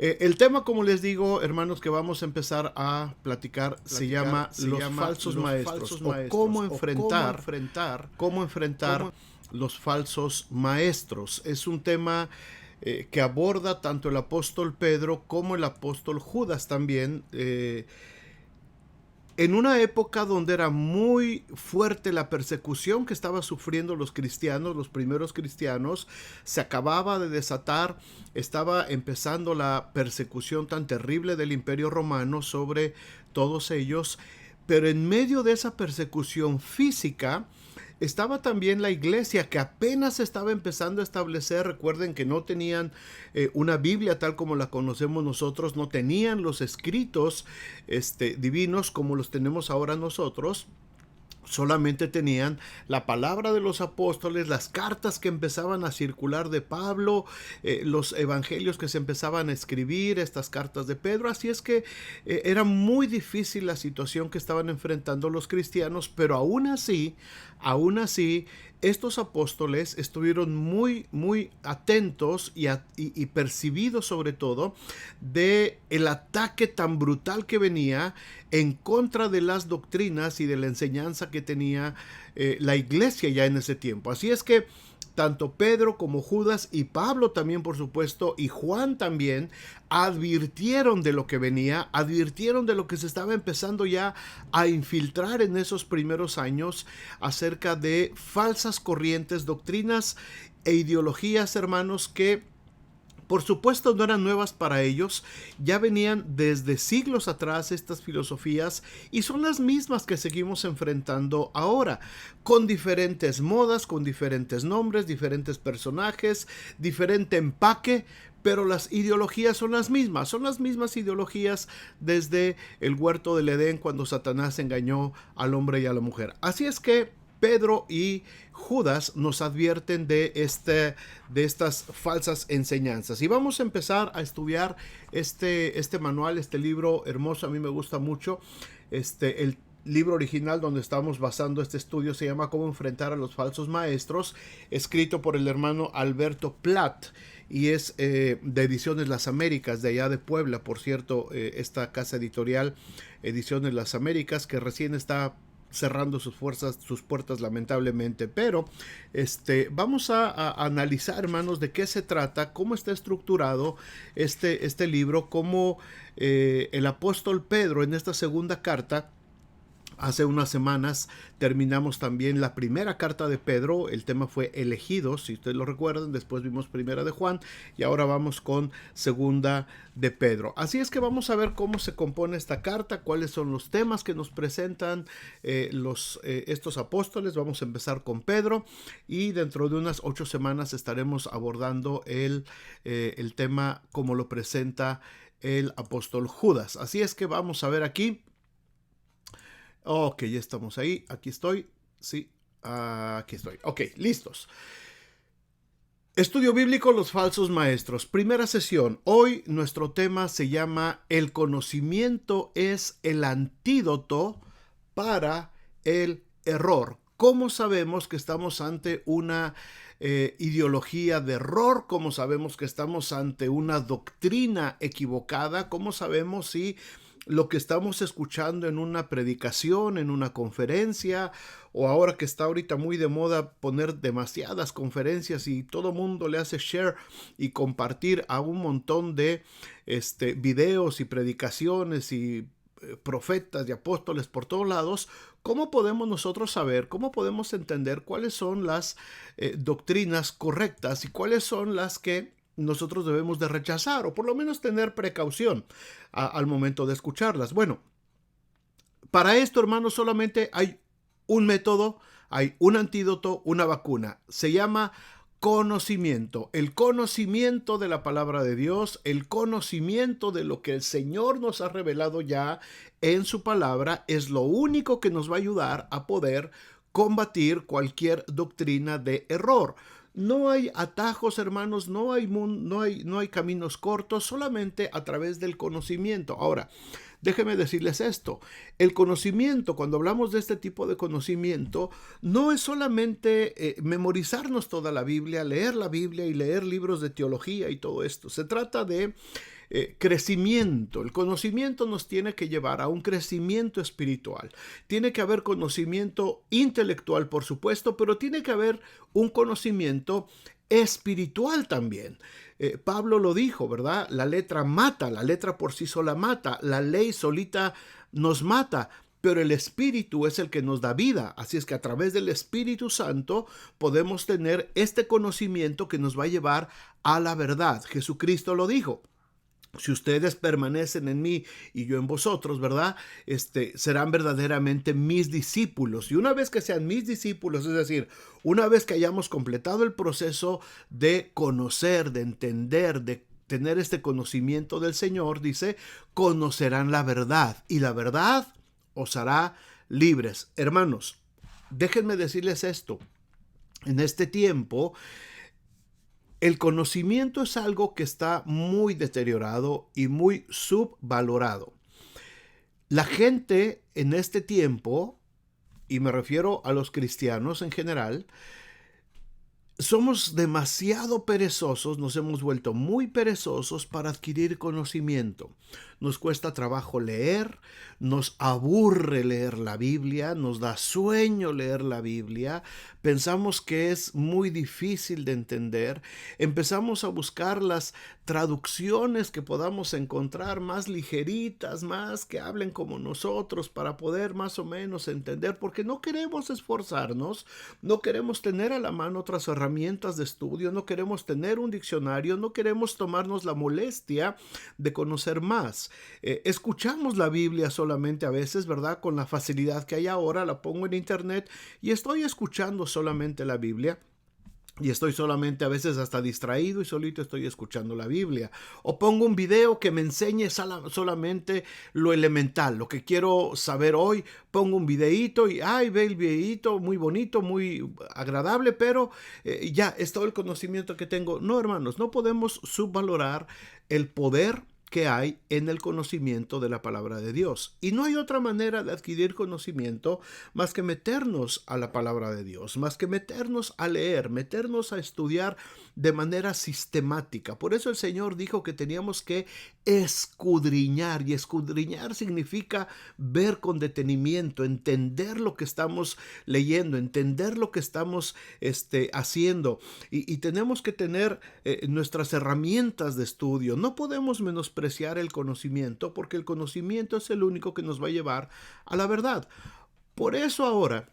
El tema, como les digo, hermanos, que vamos a empezar a platicar se llama los falsos maestros, o cómo enfrentar los falsos maestros. Es un tema que aborda tanto el apóstol Pedro como el apóstol Judas también. En una época donde era muy fuerte la persecución que estaban sufriendo los cristianos, los primeros cristianos, se acababa de desatar, estaba empezando la persecución tan terrible del Imperio Romano sobre todos ellos, pero en medio de esa persecución física, estaba también la iglesia que apenas estaba empezando a establecer. Recuerden que no tenían una Biblia tal como la conocemos nosotros, no tenían los escritos divinos como los tenemos ahora nosotros. Solamente tenían la palabra de los apóstoles, las cartas que empezaban a circular de Pablo, los evangelios que se empezaban a escribir, estas cartas de Pedro. Así es que era muy difícil la situación que estaban enfrentando los cristianos, pero aún así, estos apóstoles estuvieron muy atentos y percibidos sobre todo de el ataque tan brutal que venía en contra de las doctrinas y de la enseñanza que tenía la iglesia ya en ese tiempo. Así es que tanto Pedro como Judas y Pablo también, por supuesto, y Juan también, advirtieron de lo que venía, advirtieron de lo que se estaba empezando ya a infiltrar en esos primeros años acerca de falsas corrientes, doctrinas e ideologías, hermanos, que por supuesto no eran nuevas para ellos, ya venían desde siglos atrás estas filosofías y son las mismas que seguimos enfrentando ahora, con diferentes modas, con diferentes nombres, diferentes personajes, diferente empaque, pero las ideologías son las mismas ideologías desde el huerto del Edén cuando Satanás engañó al hombre y a la mujer. Así es que Pedro y Judas nos advierten de estas falsas enseñanzas. Y vamos a empezar a estudiar este manual, este libro hermoso. A mí me gusta mucho. El libro original donde estamos basando este estudio se llama Cómo enfrentar a los falsos maestros, escrito por el hermano Alberto Platt. Y es de Ediciones Las Américas, de allá de Puebla, por cierto, esta casa editorial, Ediciones Las Américas, que recién está cerrando sus puertas lamentablemente, pero vamos a analizar, hermanos, de qué se trata, cómo está estructurado este libro, cómo el apóstol Pedro en esta segunda carta. Hace unas semanas terminamos también la primera carta de Pedro, el tema fue elegidos, si ustedes lo recuerdan, después vimos primera de Juan y ahora vamos con segunda de Pedro. Así es que vamos a ver cómo se compone esta carta, cuáles son los temas que nos presentan estos apóstoles. Vamos a empezar con Pedro y dentro de unas 8 semanas estaremos abordando el tema como lo presenta el apóstol Judas. Así es que vamos a ver aquí. Ok, ya estamos ahí. Aquí estoy. Sí, aquí estoy. Ok, listos. Estudio bíblico, los falsos maestros. Primera sesión. Hoy nuestro tema se llama El conocimiento es el antídoto para el error. ¿Cómo sabemos que estamos ante una ideología de error? ¿Cómo sabemos que estamos ante una doctrina equivocada? ¿Cómo sabemos si lo que estamos escuchando en una predicación, en una conferencia, o ahora que está ahorita muy de moda poner demasiadas conferencias y todo mundo le hace share y compartir a un montón de videos y predicaciones y profetas y apóstoles por todos lados? ¿Cómo podemos nosotros saber, cómo podemos entender cuáles son las doctrinas correctas y cuáles son las que nosotros debemos de rechazar, o por lo menos tener precaución al momento de escucharlas? Bueno, para esto, hermanos, solamente hay un método, hay un antídoto, una vacuna. Se llama conocimiento. El conocimiento de la palabra de Dios, el conocimiento de lo que el Señor nos ha revelado ya en su palabra, es lo único que nos va a ayudar a poder combatir cualquier doctrina de error. No hay atajos, hermanos, no hay caminos cortos, solamente a través del conocimiento. Ahora, déjenme decirles esto. El conocimiento, cuando hablamos de este tipo de conocimiento, no es solamente memorizarnos toda la Biblia y leer libros de teología y todo esto. Se trata de crecimiento. El conocimiento nos tiene que llevar a un crecimiento espiritual. Tiene que haber conocimiento intelectual, por supuesto, pero tiene que haber un conocimiento espiritual también. Pablo lo dijo, ¿verdad? La letra mata, la letra por sí sola mata, la ley solita nos mata, pero el Espíritu es el que nos da vida. Así es que a través del Espíritu Santo podemos tener este conocimiento que nos va a llevar a la verdad. Jesucristo lo dijo. Si ustedes permanecen en mí y yo en vosotros, ¿verdad? Serán verdaderamente mis discípulos. Y una vez que sean mis discípulos, es decir, una vez que hayamos completado el proceso de conocer, de entender, de tener este conocimiento del Señor, dice, conocerán la verdad y la verdad os hará libres. Hermanos, déjenme decirles esto. En este tiempo, el conocimiento es algo que está muy deteriorado y muy subvalorado. La gente en este tiempo, y me refiero a los cristianos en general, somos demasiado perezosos, nos hemos vuelto muy perezosos para adquirir conocimiento. Nos cuesta trabajo leer, nos aburre leer la Biblia, nos da sueño leer la Biblia, pensamos que es muy difícil de entender, empezamos a buscar las traducciones que podamos encontrar más ligeritas, más que hablen como nosotros para poder más o menos entender, porque no queremos esforzarnos, no queremos tener a la mano otras herramientas de estudio, no queremos tener un diccionario, no queremos tomarnos la molestia de conocer más. Escuchamos la Biblia solamente a veces, ¿verdad? Con la facilidad que hay ahora, la pongo en internet y estoy escuchando solamente la Biblia. Y estoy solamente a veces hasta distraído y solito estoy escuchando la Biblia. O pongo un video que me enseñe solamente lo elemental, lo que quiero saber hoy. Pongo un videíto y ve el videíto, muy bonito, muy agradable, pero ya es todo el conocimiento que tengo. No, hermanos, no podemos subvalorar el poder que hay en el conocimiento de la palabra de Dios. Y no hay otra manera de adquirir conocimiento más que meternos a la palabra de Dios, más que meternos a leer, meternos a estudiar de manera sistemática. Por eso el Señor dijo que teníamos que escudriñar, y escudriñar significa ver con detenimiento, entender lo que estamos leyendo, entender lo que estamos haciendo, y tenemos que tener nuestras herramientas de estudio. No podemos menospreciar el conocimiento, porque el conocimiento es el único que nos va a llevar a la verdad. Por eso ahora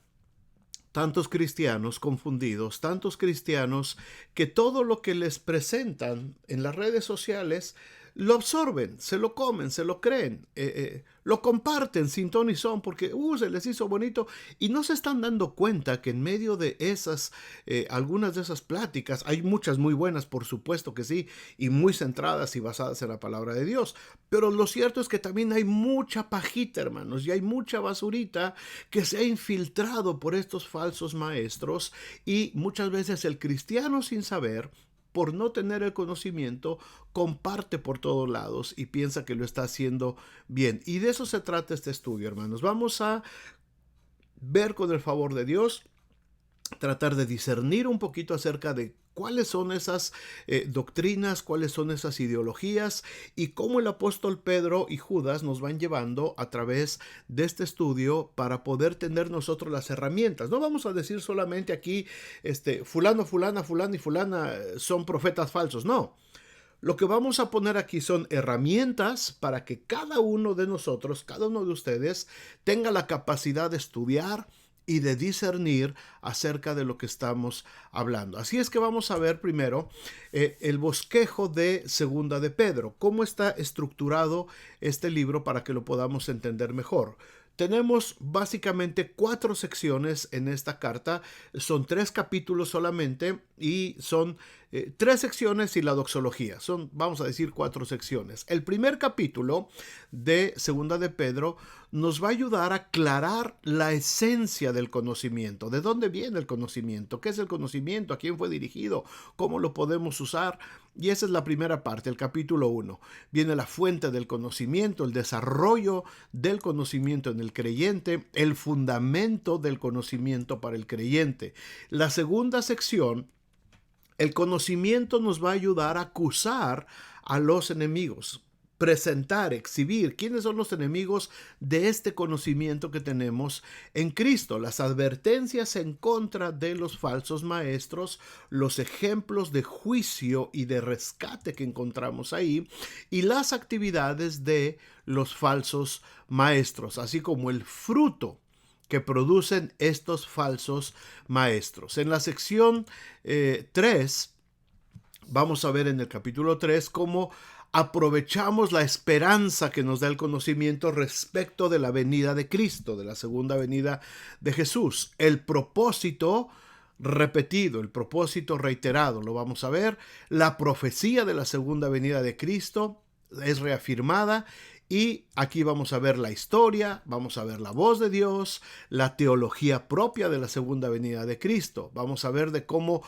tantos cristianos confundidos, tantos cristianos que todo lo que les presentan en las redes sociales lo absorben, se lo comen, se lo creen, lo comparten sin ton y son porque se les hizo bonito, y no se están dando cuenta que en medio de esas, algunas de esas pláticas, hay muchas muy buenas, por supuesto que sí, y muy centradas y basadas en la palabra de Dios, pero lo cierto es que también hay mucha pajita, hermanos, y hay mucha basurita que se ha infiltrado por estos falsos maestros, y muchas veces el cristiano, sin saber, por no tener el conocimiento, comparte por todos lados y piensa que lo está haciendo bien. Y de eso se trata este estudio, hermanos. Vamos a ver, con el favor de Dios, tratar de discernir un poquito acerca de cuáles son esas doctrinas, cuáles son esas ideologías, y cómo el apóstol Pedro y Judas nos van llevando a través de este estudio para poder tener nosotros las herramientas. No vamos a decir solamente aquí, fulano, fulana, fulana y fulana son profetas falsos, no. Lo que vamos a poner aquí son herramientas para que cada uno de nosotros, cada uno de ustedes, tenga la capacidad de estudiar y de discernir acerca de lo que estamos hablando. Así es que vamos a ver primero el bosquejo de Segunda de Pedro. Cómo está estructurado este libro para que lo podamos entender mejor. Tenemos básicamente 4 secciones en esta carta. Son 3 capítulos solamente y son 3 secciones y la doxología. Son, vamos a decir, 4 secciones. El primer capítulo de Segunda de Pedro nos va a ayudar a aclarar la esencia del conocimiento. ¿De dónde viene el conocimiento? ¿Qué es el conocimiento? ¿A quién fue dirigido? ¿Cómo lo podemos usar? Y esa es la primera parte, el capítulo 1. Viene la fuente del conocimiento, el desarrollo del conocimiento en el creyente, el fundamento del conocimiento para el creyente. La segunda sección, el conocimiento nos va a ayudar a acusar a los enemigos. presentar, exhibir quiénes son los enemigos de este conocimiento que tenemos en Cristo, las advertencias en contra de los falsos maestros, los ejemplos de juicio y de rescate que encontramos ahí, y las actividades de los falsos maestros, así como el fruto que producen estos falsos maestros. En la sección 3, vamos a ver en el capítulo 3 cómo aprovechamos la esperanza que nos da el conocimiento respecto de la venida de Cristo, de la segunda venida de Jesús. El propósito repetido, el propósito reiterado, lo vamos a ver. La profecía de la segunda venida de Cristo es reafirmada. Y aquí vamos a ver la historia, vamos a ver la voz de Dios, la teología propia de la segunda venida de Cristo. Vamos a ver de cómo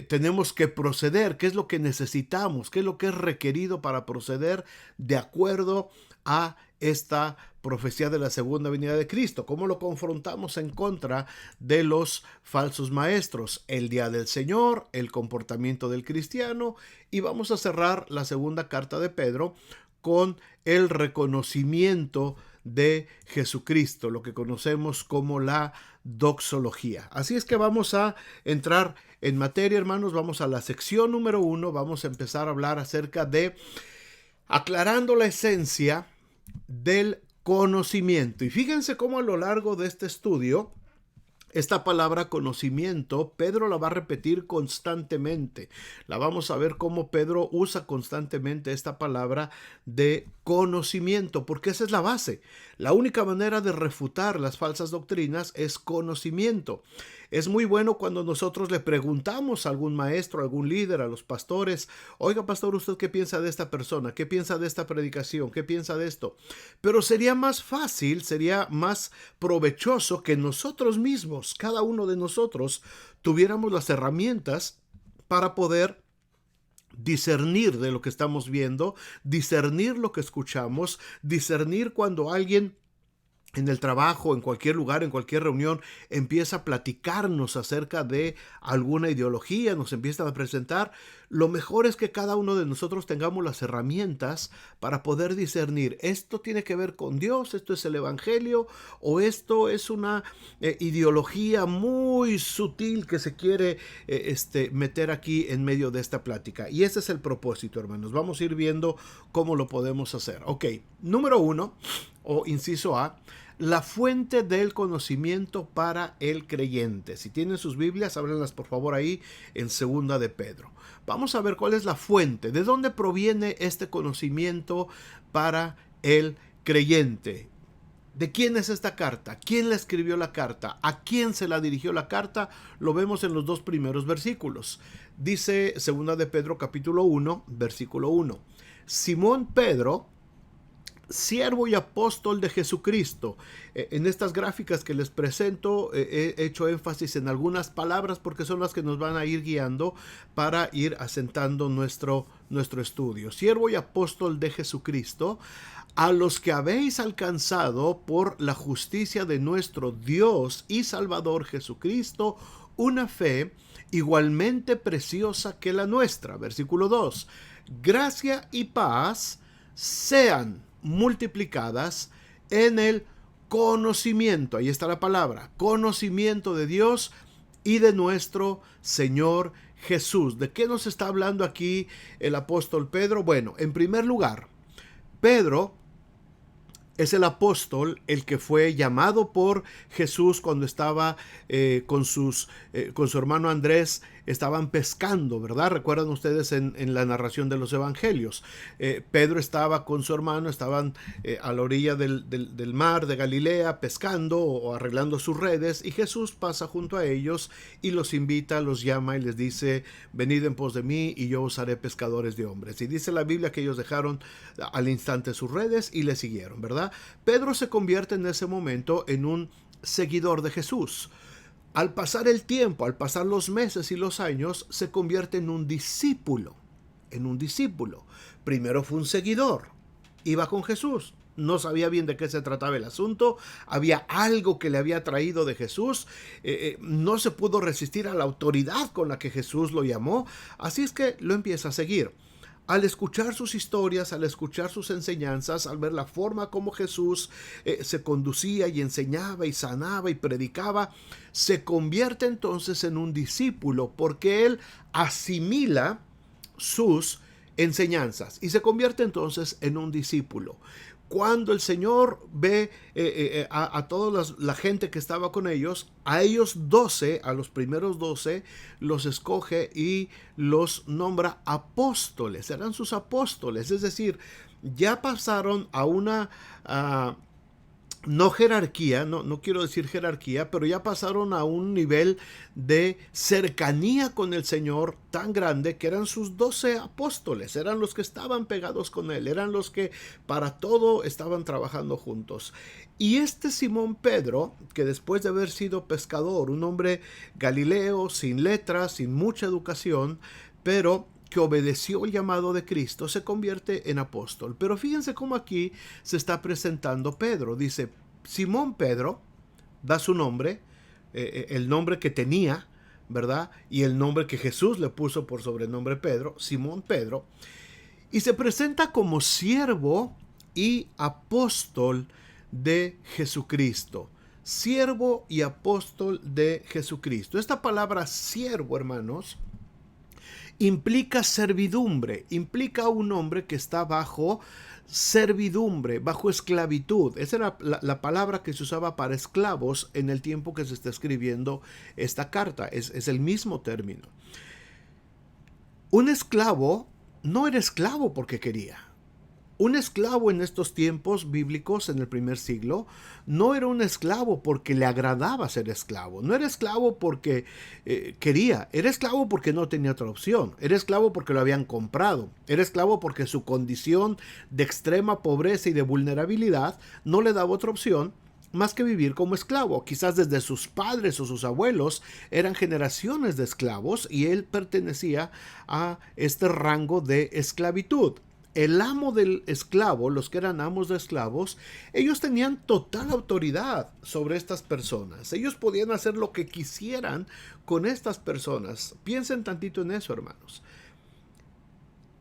tenemos que proceder, qué es lo que necesitamos, qué es lo que es requerido para proceder de acuerdo a esta profecía de la segunda venida de Cristo, cómo lo confrontamos en contra de los falsos maestros, el día del Señor, el comportamiento del cristiano, y vamos a cerrar la segunda carta de Pedro con el reconocimiento de Jesucristo, lo que conocemos como la doxología. Así es que vamos a entrar en materia, hermanos. Vamos a la sección número 1. Vamos a empezar a hablar acerca de aclarando la esencia del conocimiento. Y fíjense cómo a lo largo de este estudio, esta palabra conocimiento, Pedro la va a repetir constantemente. La vamos a ver cómo Pedro usa constantemente esta palabra de conocimiento, porque esa es la base. La única manera de refutar las falsas doctrinas es conocimiento. Es muy bueno cuando nosotros le preguntamos a algún maestro, a algún líder, a los pastores: oiga, pastor, ¿usted qué piensa de esta persona? ¿Qué piensa de esta predicación? ¿Qué piensa de esto? Pero sería más fácil, sería más provechoso que nosotros mismos, cada uno de nosotros, tuviéramos las herramientas para poder discernir de lo que estamos viendo, discernir lo que escuchamos, discernir cuando alguien en el trabajo, en cualquier lugar, en cualquier reunión, empieza a platicarnos acerca de alguna ideología, nos empiezan a presentar. Lo mejor es que cada uno de nosotros tengamos las herramientas para poder discernir: esto tiene que ver con Dios, esto es el Evangelio, o esto es una ideología muy sutil que se quiere meter aquí en medio de esta plática. Y ese es el propósito, hermanos. Vamos a ir viendo cómo lo podemos hacer. Ok, número 1, o inciso A: la fuente del conocimiento para el creyente. Si tienen sus Biblias, ábranlas por favor ahí en segunda de Pedro. Vamos a ver cuál es la fuente, de dónde proviene este conocimiento para el creyente. ¿De quién es esta carta? ¿Quién la escribió la carta? ¿A quién se la dirigió la carta? Lo vemos en los 2 primeros versículos. Dice segunda de Pedro capítulo 1, versículo 1. Simón Pedro, siervo y apóstol de Jesucristo. En estas gráficas que les presento he hecho énfasis en algunas palabras porque son las que nos van a ir guiando para ir asentando nuestro estudio. Siervo y apóstol de Jesucristo, a los que habéis alcanzado por la justicia de nuestro Dios y Salvador Jesucristo una fe igualmente preciosa que la nuestra. Versículo 2. Gracia y paz sean multiplicadas en el conocimiento, ahí está la palabra, conocimiento de Dios y de nuestro Señor Jesús. ¿De qué nos está hablando aquí el apóstol Pedro? Bueno, en primer lugar, Pedro es el apóstol, el que fue llamado por Jesús cuando estaba con su hermano Andrés. Estaban pescando, ¿verdad? Recuerdan ustedes en la narración de los evangelios. Pedro estaba con su hermano, estaban a la orilla del mar de Galilea pescando o arreglando sus redes, y Jesús pasa junto a ellos y los invita, los llama y les dice: venid en pos de mí y yo os haré pescadores de hombres. Y dice la Biblia que ellos dejaron al instante sus redes y le siguieron, ¿verdad? Pedro se convierte en ese momento en un seguidor de Jesús. Al pasar el tiempo, al pasar los meses y los años, se convierte en un discípulo. Primero fue un seguidor. Iba con Jesús. No sabía bien de qué se trataba el asunto. Había algo que le había traído de Jesús. No se pudo resistir a la autoridad con la que Jesús lo llamó. Así es que lo empieza a seguir. al escuchar sus historias, al escuchar sus enseñanzas, al ver la forma como Jesús se conducía y enseñaba y sanaba y predicaba, se convierte entonces en un discípulo porque él asimila sus enseñanzas y se convierte entonces en un discípulo. Cuando el Señor ve a toda la gente que estaba con ellos, a ellos 12, a los primeros 12, los escoge y los nombra apóstoles. Eran sus apóstoles, es decir, ya pasaron a una no jerarquía, no quiero decir jerarquía, pero ya pasaron a un nivel de cercanía con el Señor tan grande que eran sus 12 apóstoles, eran los que estaban pegados con él, eran los que para todo estaban trabajando juntos. Y este Simón Pedro, que después de haber sido pescador, un hombre galileo, sin letras, sin mucha educación, pero que obedeció el llamado de Cristo, se convierte en apóstol. Pero fíjense cómo aquí se está presentando Pedro. Dice, Simón Pedro, da su nombre, el nombre que tenía, ¿verdad? Y el nombre que Jesús le puso por sobrenombre Pedro, Simón Pedro, y se presenta como siervo y apóstol de Jesucristo. Siervo y apóstol de Jesucristo. Esta palabra siervo, hermanos, implica servidumbre, implica un hombre que está bajo servidumbre, bajo esclavitud. Esa era la palabra que se usaba para esclavos en el tiempo que se está escribiendo esta carta. Es el mismo término. Un esclavo no era esclavo porque quería. Un esclavo en estos tiempos bíblicos, en el primer siglo, no era un esclavo porque le agradaba ser esclavo. No era esclavo porque quería. Era esclavo porque no tenía otra opción. Era esclavo porque lo habían comprado. Era esclavo porque su condición de extrema pobreza y de vulnerabilidad no le daba otra opción más que vivir como esclavo. Quizás desde sus padres o sus abuelos eran generaciones de esclavos y él pertenecía a este rango de esclavitud. El amo del esclavo, los que eran amos de esclavos, ellos tenían total autoridad sobre estas personas. Ellos podían hacer lo que quisieran con estas personas. Piensen tantito en eso, hermanos.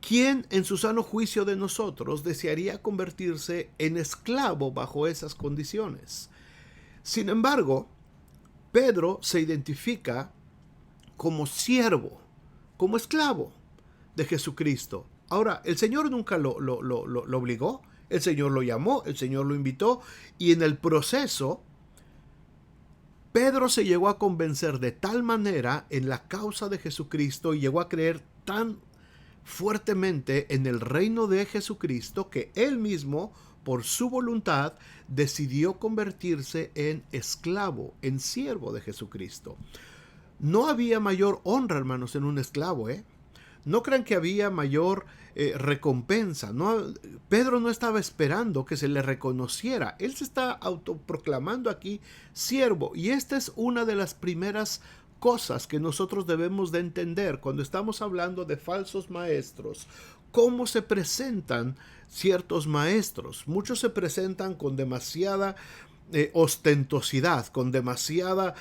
¿Quién en su sano juicio de nosotros desearía convertirse en esclavo bajo esas condiciones? Sin embargo, Pedro se identifica como siervo, como esclavo de Jesucristo. Ahora, el Señor nunca lo obligó, el Señor lo llamó, el Señor lo invitó, y en el proceso, Pedro se llegó a convencer de tal manera en la causa de Jesucristo y llegó a creer tan fuertemente en el reino de Jesucristo que él mismo, por su voluntad, decidió convertirse en esclavo, en siervo de Jesucristo. No había mayor honra, hermanos, en un esclavo, No crean que había mayor recompensa. Pedro no estaba esperando que se le reconociera. Él se está autoproclamando aquí siervo. Y esta es una de las primeras cosas que nosotros debemos de entender cuando estamos hablando de falsos maestros. ¿Cómo se presentan ciertos maestros? Muchos se presentan con demasiada ostentosidad, con demasiada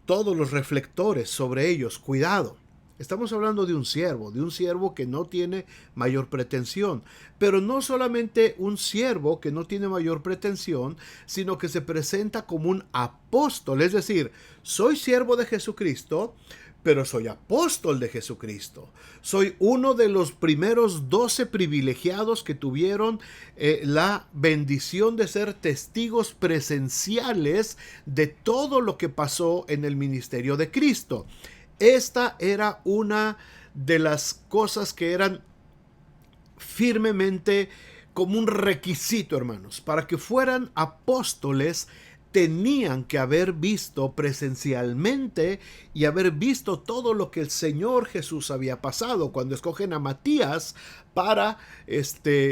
todos los reflectores sobre ellos. Cuidado. Estamos hablando de un siervo que no tiene mayor pretensión, pero no solamente un siervo que no tiene mayor pretensión, sino que se presenta como un apóstol, es decir, soy siervo de Jesucristo, pero soy apóstol de Jesucristo. Soy uno de los primeros 12 privilegiados que tuvieron la bendición de ser testigos presenciales de todo lo que pasó en el ministerio de Cristo. Esta era una de las cosas que eran firmemente como un requisito, hermanos. Para que fueran apóstoles, tenían que haber visto presencialmente y haber visto todo lo que el Señor Jesús había pasado. Cuando escogen a Matías para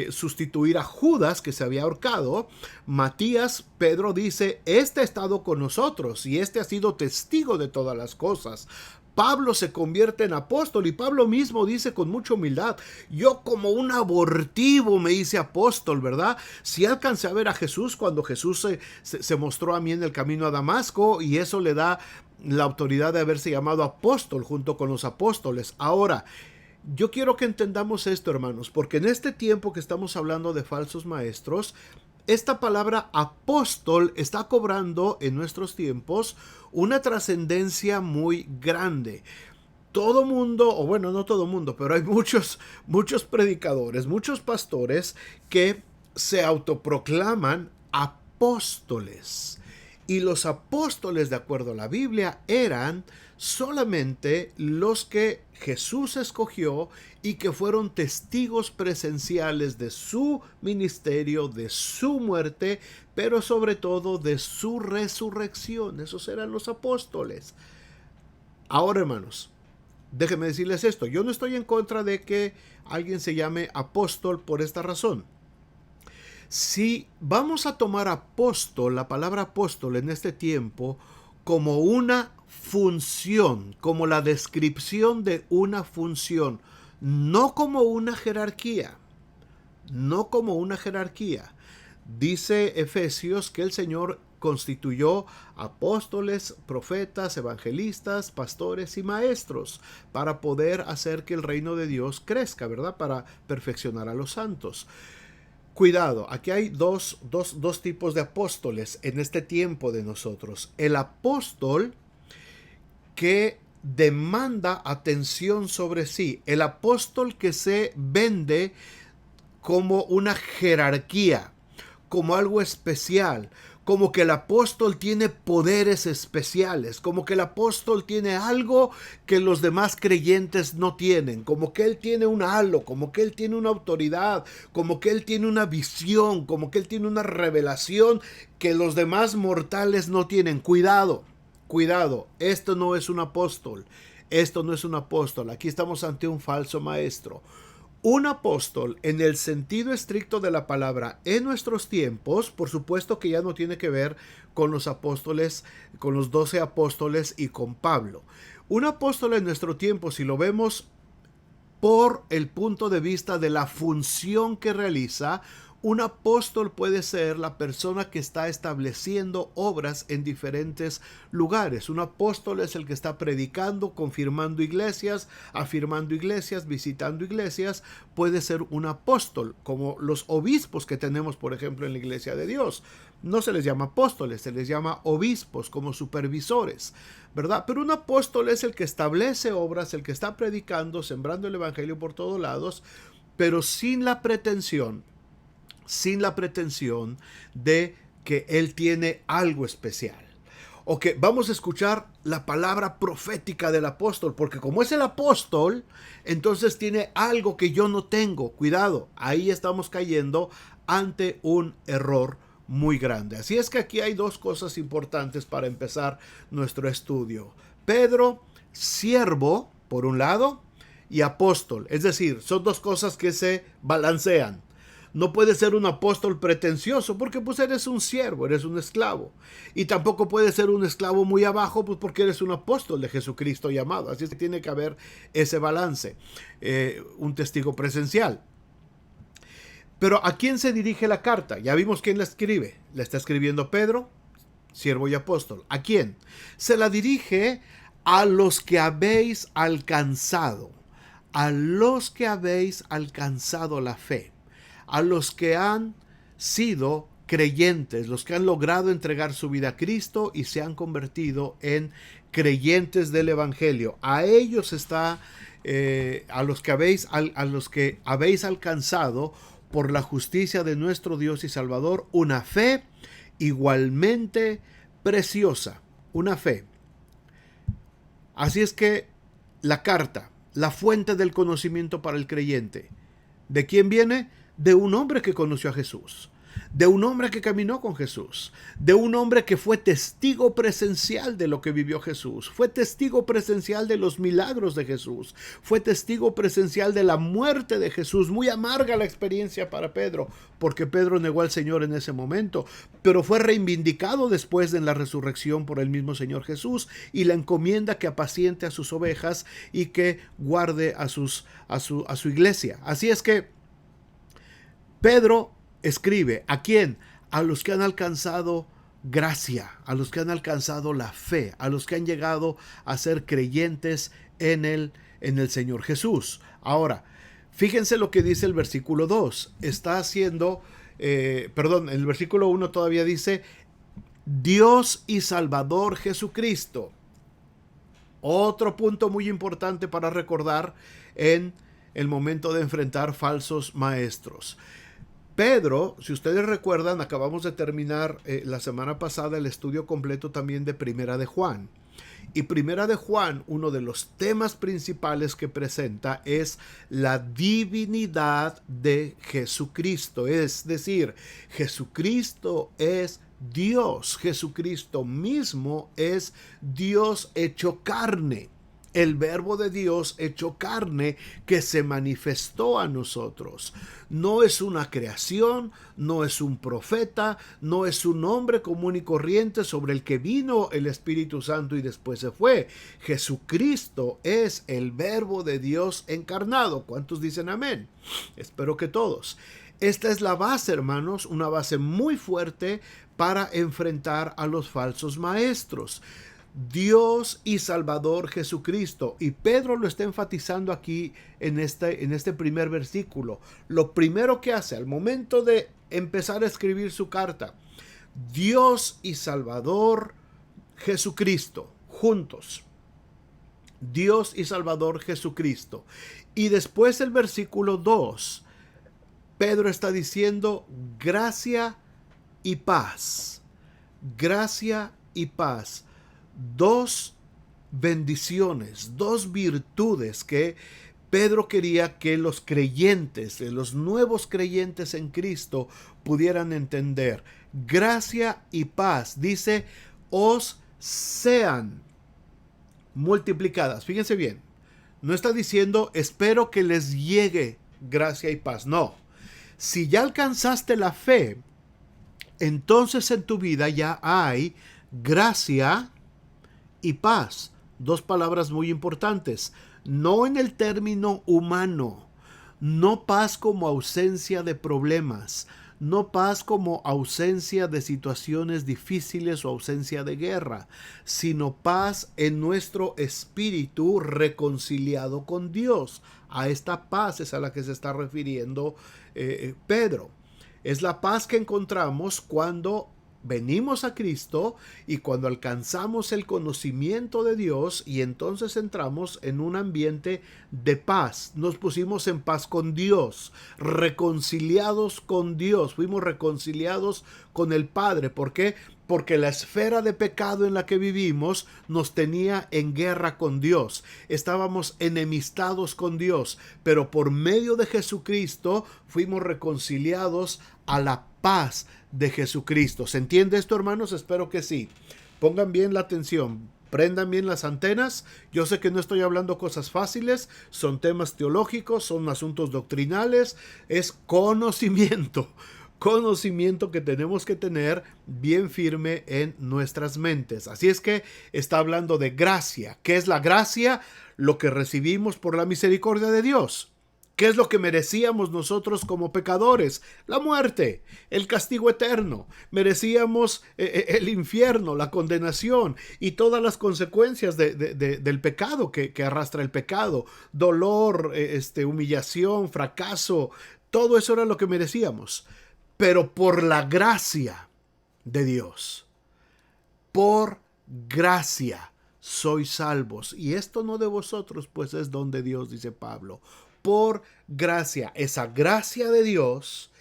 sustituir a Judas, que se había ahorcado, Matías, Pedro dice, este ha estado con nosotros y este ha sido testigo de todas las cosas. Pablo se convierte en apóstol y Pablo mismo dice con mucha humildad, yo como un abortivo me hice apóstol, ¿verdad? Si alcancé a ver a Jesús cuando Jesús se mostró a mí en el camino a Damasco y eso le da la autoridad de haberse llamado apóstol junto con los apóstoles. Ahora, Yo quiero que entendamos esto, hermanos, porque en este tiempo que estamos hablando de falsos maestros, esta palabra apóstol está cobrando en nuestros tiempos una trascendencia muy grande. Todo mundo, o bueno, no todo mundo, pero hay muchos predicadores, muchos pastores que se autoproclaman apóstoles. Y los apóstoles, de acuerdo a la Biblia, eran solamente los que Jesús escogió y que fueron testigos presenciales de su ministerio, de su muerte, pero sobre todo de su resurrección. Esos eran los apóstoles. Ahora, hermanos, déjenme decirles esto. Yo no estoy en contra de que alguien se llame apóstol por esta razón. Si vamos a tomar apóstol, la palabra apóstol en este tiempo, como una función, como la descripción de una función, no como una jerarquía, no como una jerarquía. Dice Efesios que el Señor constituyó apóstoles, profetas, evangelistas, pastores y maestros para poder hacer que el reino de Dios crezca, ¿verdad? Para perfeccionar a los santos. Cuidado, aquí hay dos tipos de apóstoles en este tiempo de nosotros. El apóstol que demanda atención sobre sí. El apóstol que se vende como una jerarquía, como algo especial, como que el apóstol tiene poderes especiales, como que el apóstol tiene algo que los demás creyentes no tienen, como que él tiene un halo, como que él tiene una autoridad, como que él tiene una visión, como que él tiene una revelación que los demás mortales no tienen. Cuidado, cuidado, esto no es un apóstol, esto no es un apóstol, aquí estamos ante un falso maestro. Un apóstol, en el sentido estricto de la palabra, en nuestros tiempos, por supuesto que ya no tiene que ver con los apóstoles, con los 12 apóstoles y con Pablo. Un apóstol en nuestro tiempo, si lo vemos por el punto de vista de la función que realiza, un apóstol puede ser la persona que está estableciendo obras en diferentes lugares. Un apóstol es el que está predicando, confirmando iglesias, afirmando iglesias, visitando iglesias. Puede ser un apóstol, como los obispos que tenemos, por ejemplo, en la Iglesia de Dios. No se les llama apóstoles, se les llama obispos, como supervisores, ¿verdad? Pero un apóstol es el que establece obras, el que está predicando, sembrando el evangelio por todos lados, pero sin la pretensión de que él tiene algo especial. O que vamos a escuchar la palabra profética del apóstol, porque como es el apóstol, entonces tiene algo que yo no tengo. Cuidado, ahí estamos cayendo ante un error muy grande. Así es que aquí hay dos cosas importantes para empezar nuestro estudio. Pedro, siervo, por un lado, y apóstol. Es decir, son dos cosas que se balancean. No puedes ser un apóstol pretencioso porque pues eres un siervo, eres un esclavo. Y tampoco puedes ser un esclavo muy abajo pues porque eres un apóstol de Jesucristo llamado. Así es que tiene que haber ese balance, un testigo presencial. Pero ¿a quién se dirige la carta? Ya vimos quién la escribe. La está escribiendo Pedro, siervo y apóstol. ¿A quién? Se la dirige a los que habéis alcanzado. A los que habéis alcanzado la fe. A los que han sido creyentes, los que han logrado entregar su vida a Cristo y se han convertido en creyentes del Evangelio. A ellos está, a los que habéis alcanzado por la justicia de nuestro Dios y Salvador, una fe igualmente preciosa, una fe. Así es que la carta, la fuente del conocimiento para el creyente, ¿de quién viene? De un hombre que conoció a Jesús, de un hombre que caminó con Jesús, de un hombre que fue testigo presencial de lo que vivió Jesús, fue testigo presencial de los milagros de Jesús, fue testigo presencial de la muerte de Jesús. Muy amarga la experiencia para Pedro, porque Pedro negó al Señor en ese momento, pero fue reivindicado después en la resurrección por el mismo Señor Jesús y la encomienda que apaciente a sus ovejas y que guarde a su iglesia. Así es que Pedro escribe, ¿a quién? A los que han alcanzado gracia, a los que han alcanzado la fe, a los que han llegado a ser creyentes en el Señor Jesús. Ahora, fíjense lo que dice el versículo 2. Está haciendo, el versículo 1 todavía dice, Dios y Salvador Jesucristo. Otro punto muy importante para recordar en el momento de enfrentar falsos maestros. Pedro, si ustedes recuerdan, acabamos de terminar la semana pasada el estudio completo también de Primera de Juan. Y Primera de Juan, uno de los temas principales que presenta es la divinidad de Jesucristo. Es decir, Jesucristo es Dios. Jesucristo mismo es Dios hecho carne. El verbo de Dios hecho carne que se manifestó a nosotros. No es una creación, no es un profeta, no es un hombre común y corriente sobre el que vino el Espíritu Santo y después se fue. Jesucristo es el verbo de Dios encarnado. ¿Cuántos dicen amén? Espero que todos. Esta es la base, hermanos, una base muy fuerte para enfrentar a los falsos maestros. Dios y Salvador Jesucristo. Y Pedro lo está enfatizando aquí en este primer versículo. Lo primero que hace al momento de empezar a escribir su carta, Dios y Salvador Jesucristo, juntos. Dios y Salvador Jesucristo. Y después el versículo 2, Pedro está diciendo gracia y paz. Gracia y paz. Dos bendiciones, dos virtudes que Pedro quería que los creyentes, los nuevos creyentes en Cristo pudieran entender. Gracia y paz, dice, os sean multiplicadas. Fíjense bien, no está diciendo espero que les llegue gracia y paz. No, si ya alcanzaste la fe, entonces en tu vida ya hay gracia y paz. Dos palabras muy importantes. No en el término humano. No paz como ausencia de problemas. No paz como ausencia de situaciones difíciles o ausencia de guerra, sino paz en nuestro espíritu reconciliado con Dios. A esta paz es a la que se está refiriendo Pedro. Es la paz que encontramos cuando venimos a Cristo y cuando alcanzamos el conocimiento de Dios, y entonces entramos en un ambiente de paz. Nos pusimos en paz con Dios, reconciliados con Dios, fuimos reconciliados con el Padre. ¿Por qué? Porque la esfera de pecado en la que vivimos nos tenía en guerra con Dios. Estábamos enemistados con Dios, pero por medio de Jesucristo fuimos reconciliados a la paz de Jesucristo. ¿Se entiende esto, hermanos? Espero que sí. Pongan bien la atención, prendan bien las antenas. Yo sé que no estoy hablando cosas fáciles, son temas teológicos, son asuntos doctrinales, es conocimiento que tenemos que tener bien firme en nuestras mentes. Así es que está hablando de gracia. ¿Qué es la gracia? Lo que recibimos por la misericordia de Dios. ¿Qué es lo que merecíamos nosotros como pecadores? La muerte, el castigo eterno. Merecíamos el infierno, la condenación y todas las consecuencias del pecado que arrastra el pecado. Dolor, humillación, fracaso. Todo eso era lo que merecíamos. Pero por la gracia de Dios, por gracia sois salvos. Y esto no de vosotros, pues es don de Dios, dice Pablo. Por gracia, esa gracia de Dios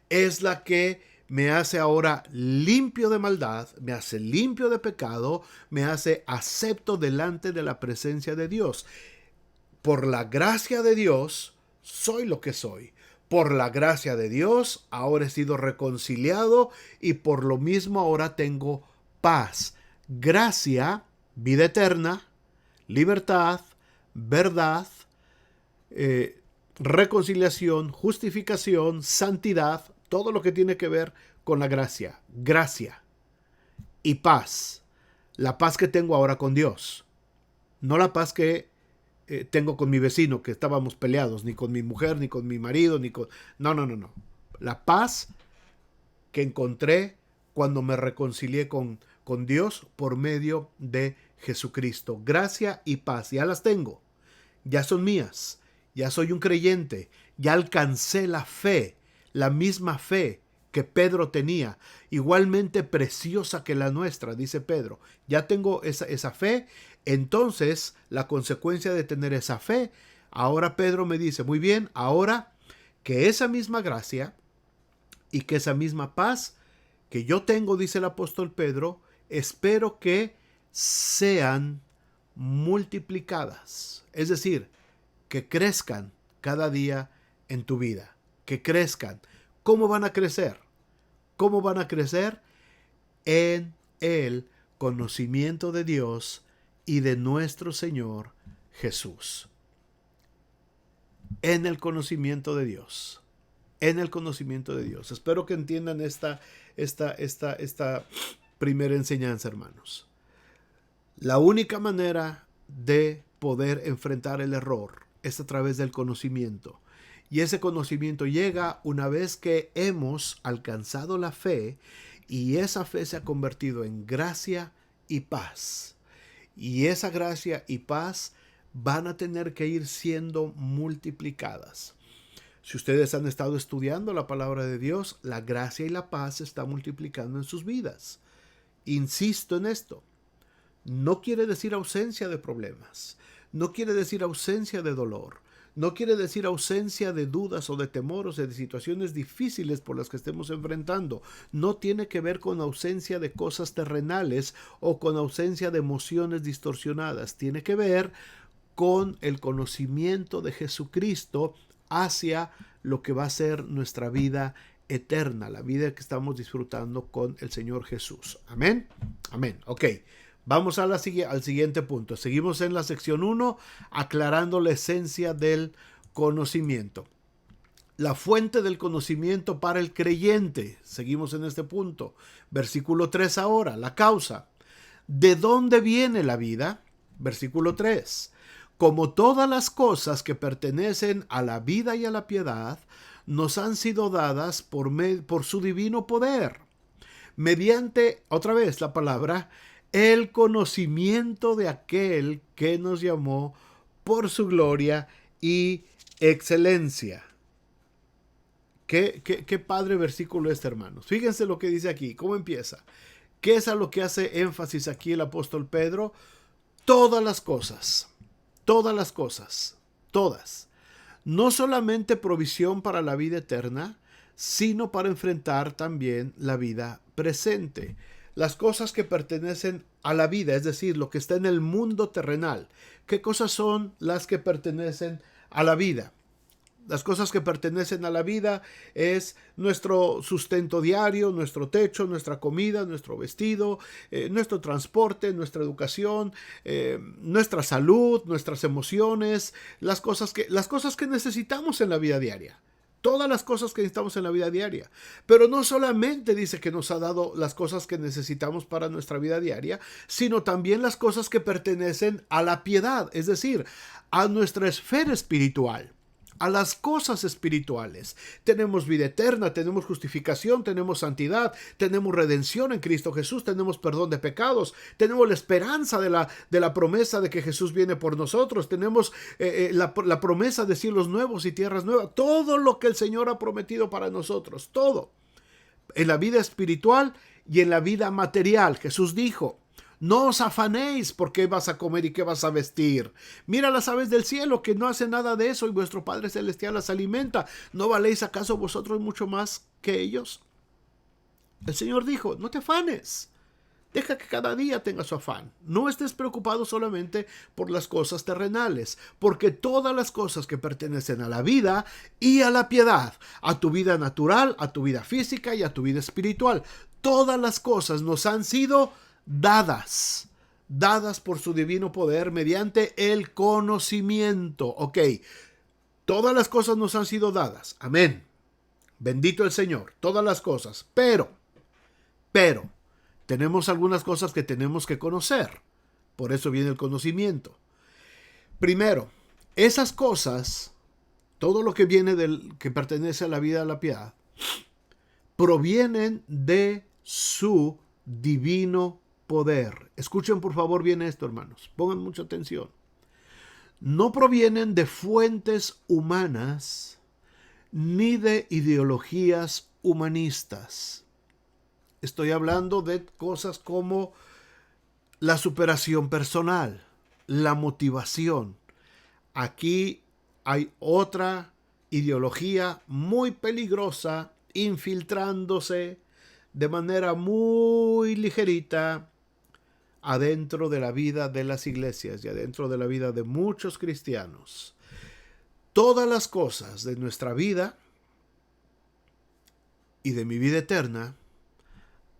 es la que me hace ahora limpio de maldad, me hace limpio de pecado, me hace acepto delante de la presencia de Dios. Por la gracia de Dios soy lo que soy. Por la gracia de Dios ahora he sido reconciliado y por lo mismo ahora tengo paz, gracia, vida eterna, libertad, verdad, reconciliación, justificación, santidad, todo lo que tiene que ver con la gracia y paz. La paz que tengo ahora con Dios, no la paz que tengo con mi vecino, que estábamos peleados, ni con mi mujer, ni con mi marido, ni con... No. La paz que encontré cuando me reconcilié con Dios por medio de Jesucristo. Gracia y paz, ya las tengo, ya son mías. ya soy un creyente, ya alcancé la fe, la misma fe que Pedro tenía, igualmente preciosa que la nuestra, dice Pedro. Ya tengo esa fe, entonces la consecuencia de tener esa fe, ahora Pedro me dice, muy bien, ahora que esa misma gracia y que esa misma paz que yo tengo, dice el apóstol Pedro, espero que sean multiplicadas. Es decir, que crezcan cada día en tu vida. Que crezcan. ¿Cómo van a crecer? ¿Cómo van a crecer? En el conocimiento de Dios y de nuestro Señor Jesús. En el conocimiento de Dios. En el conocimiento de Dios. Espero que entiendan esta primera enseñanza, hermanos. La única manera de poder enfrentar el error es a través del conocimiento. Y ese conocimiento llega una vez que hemos alcanzado la fe y esa fe se ha convertido en gracia y paz. Y esa gracia y paz van a tener que ir siendo multiplicadas. Si ustedes han estado estudiando la palabra de Dios, la gracia y la paz se está multiplicando en sus vidas. Insisto en esto. No quiere decir ausencia de problemas. No quiere decir ausencia de dolor. No quiere decir ausencia de dudas o de temores o de situaciones difíciles por las que estemos enfrentando. No tiene que ver con ausencia de cosas terrenales o con ausencia de emociones distorsionadas. Tiene que ver con el conocimiento de Jesucristo hacia lo que va a ser nuestra vida eterna, la vida que estamos disfrutando con el Señor Jesús. Amén. Amén. Ok. Vamos al siguiente punto. Seguimos en la sección 1, aclarando la esencia del conocimiento. La fuente del conocimiento para el creyente. Seguimos en este punto. Versículo 3 ahora, la causa. ¿De dónde viene la vida? Versículo 3. Como todas las cosas que pertenecen a la vida y a la piedad, nos han sido dadas por su divino poder. Mediante, otra vez la palabra, el conocimiento de aquel que nos llamó por su gloria y excelencia. Qué padre versículo este, hermanos. Fíjense lo que dice aquí, cómo empieza. ¿Qué es a lo que hace énfasis aquí el apóstol Pedro? Todas las cosas, todas. No solamente provisión para la vida eterna, sino para enfrentar también la vida presente. Las cosas que pertenecen a la vida, es decir, lo que está en el mundo terrenal. ¿Qué cosas son las que pertenecen a la vida? Las cosas que pertenecen a la vida es nuestro sustento diario, nuestro techo, nuestra comida, nuestro vestido, nuestro transporte, nuestra educación, nuestra salud, nuestras emociones, las cosas que necesitamos en la vida diaria. Todas las cosas que necesitamos en la vida diaria. Pero no solamente dice que nos ha dado las cosas que necesitamos para nuestra vida diaria, sino también las cosas que pertenecen a la piedad, es decir, a nuestra esfera espiritual, a las cosas espirituales. Tenemos vida eterna, tenemos justificación, tenemos santidad, tenemos redención en Cristo Jesús, tenemos perdón de pecados, tenemos la esperanza de la promesa de que Jesús viene por nosotros, tenemos la promesa de cielos nuevos y tierras nuevas, todo lo que el Señor ha prometido para nosotros, todo. En la vida espiritual y en la vida material, Jesús dijo: no os afanéis por qué vas a comer y qué vas a vestir. Mira las aves del cielo, que no hacen nada de eso, y vuestro Padre Celestial las alimenta. ¿No valéis acaso vosotros mucho más que ellos? El Señor dijo: no te afanes. Deja que cada día tenga su afán. No estés preocupado solamente por las cosas terrenales, porque todas las cosas que pertenecen a la vida y a la piedad, a tu vida natural, a tu vida física y a tu vida espiritual, todas las cosas nos han sido dadas por su divino poder mediante el conocimiento. Ok, todas las cosas nos han sido dadas. Amén. Bendito el Señor, todas las cosas. Pero, tenemos algunas cosas que tenemos que conocer. Por eso viene el conocimiento. Primero, esas cosas, todo lo que viene que pertenece a la vida, a la piedad, provienen de su divino poder. Escuchen por favor bien esto, hermanos. Pongan mucha atención. no provienen de fuentes humanas ni de ideologías humanistas. Estoy hablando de cosas como la superación personal, la motivación. Aquí hay otra ideología muy peligrosa infiltrándose de manera muy ligerita adentro de la vida de las iglesias y adentro de la vida de muchos cristianos. Todas las cosas de nuestra vida y de mi vida eterna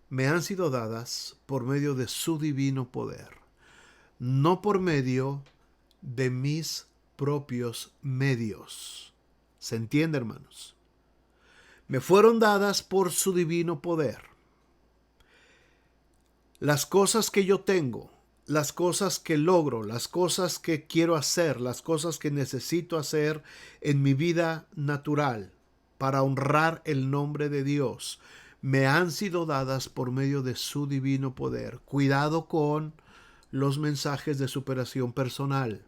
me han sido dadas por medio de su divino poder, no por medio de mis propios medios. ¿Se entiende, hermanos? Me fueron dadas por su divino poder. Las cosas que yo tengo, las cosas que logro, las cosas que quiero hacer, las cosas que necesito hacer en mi vida natural para honrar el nombre de Dios, me han sido dadas por medio de su divino poder. Cuidado con los mensajes de superación personal.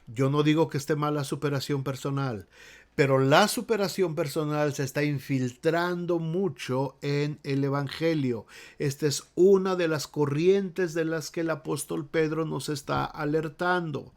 Yo no digo que esté mal la superación personal, pero la superación personal se está infiltrando mucho en el Evangelio. Esta es una de las corrientes de las que el apóstol Pedro nos está alertando.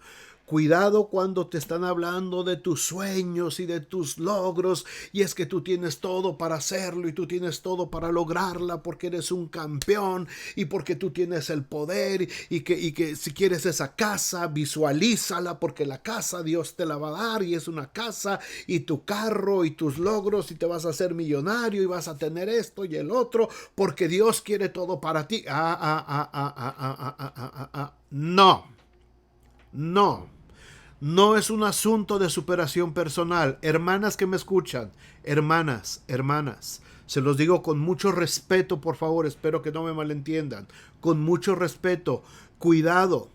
Cuidado cuando te están hablando de tus sueños y de tus logros, y es que tú tienes todo para hacerlo y tú tienes todo para lograrla porque eres un campeón y porque tú tienes el poder y que si quieres esa casa, visualízala porque la casa Dios te la va a dar y es una casa y tu carro y tus logros y te vas a hacer millonario y vas a tener esto y el otro porque Dios quiere todo para ti. No es un asunto de superación personal. Hermanas que me escuchan, hermanas, se los digo con mucho respeto, por favor, espero que no me malentiendan, con mucho respeto, cuidado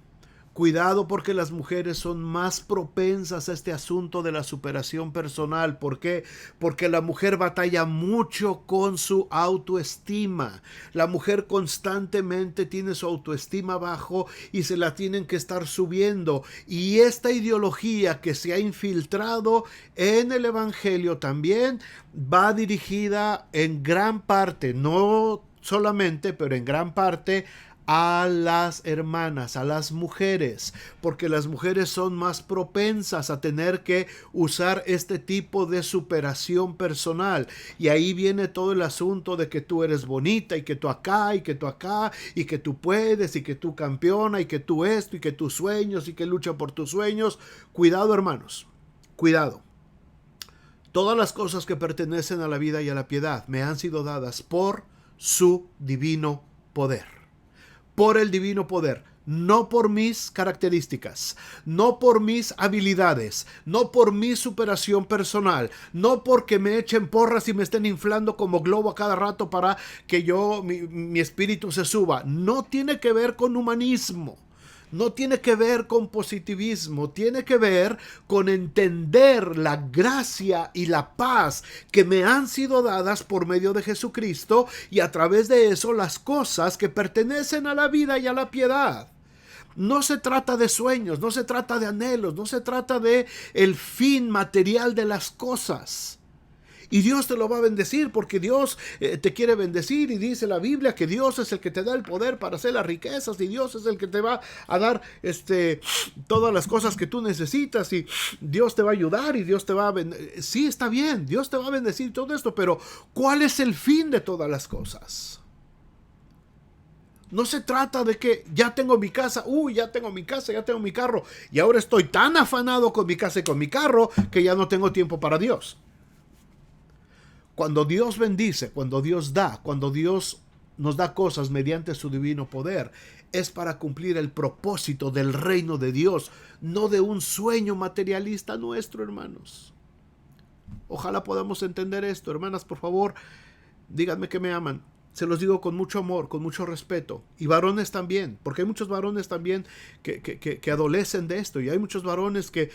porque las mujeres son más propensas a este asunto de la superación personal. ¿Por qué? Porque la mujer batalla mucho con su autoestima. La mujer constantemente tiene su autoestima bajo y se la tienen que estar subiendo. Y esta ideología que se ha infiltrado en el Evangelio también va dirigida en gran parte, no solamente, pero en gran parte, a las hermanas, a las mujeres, porque las mujeres son más propensas a tener que usar este tipo de superación personal. Y ahí viene todo el asunto de que tú eres bonita y que tú acá y que tú acá y que tú puedes y que tú campeona y que tú esto y que tus sueños y que lucha por tus sueños. Cuidado, hermanos, cuidado. Todas las cosas que pertenecen a la vida y a la piedad me han sido dadas por su divino poder. Por el divino poder, no por mis características, no por mis habilidades, no por mi superación personal, no porque me echen porras y me estén inflando como globo a cada rato para que mi espíritu se suba. No tiene que ver con humanismo. No tiene que ver con positivismo, tiene que ver con entender la gracia y la paz que me han sido dadas por medio de Jesucristo y a través de eso las cosas que pertenecen a la vida y a la piedad. No se trata de sueños, no se trata de anhelos, no se trata de el fin material de las cosas. Y Dios te lo va a bendecir porque Dios te quiere bendecir y dice la Biblia que Dios es el que te da el poder para hacer las riquezas y Dios es el que te va a dar todas las cosas que tú necesitas y Dios te va a ayudar y Dios te va a bendecir. Sí, está bien, Dios te va a bendecir todo esto, pero ¿cuál es el fin de todas las cosas? No se trata de que ya tengo mi casa, ya tengo mi casa, ya tengo mi carro y ahora estoy tan afanado con mi casa y con mi carro que ya no tengo tiempo para Dios. Cuando Dios bendice, cuando Dios da, cuando Dios nos da cosas mediante su divino poder, es para cumplir el propósito del reino de Dios, no de un sueño materialista nuestro, hermanos. Ojalá podamos entender esto, hermanas, por favor, díganme que me aman. Se los digo con mucho amor, con mucho respeto. Y varones también, porque hay muchos varones también que adolecen de esto. Y hay muchos varones que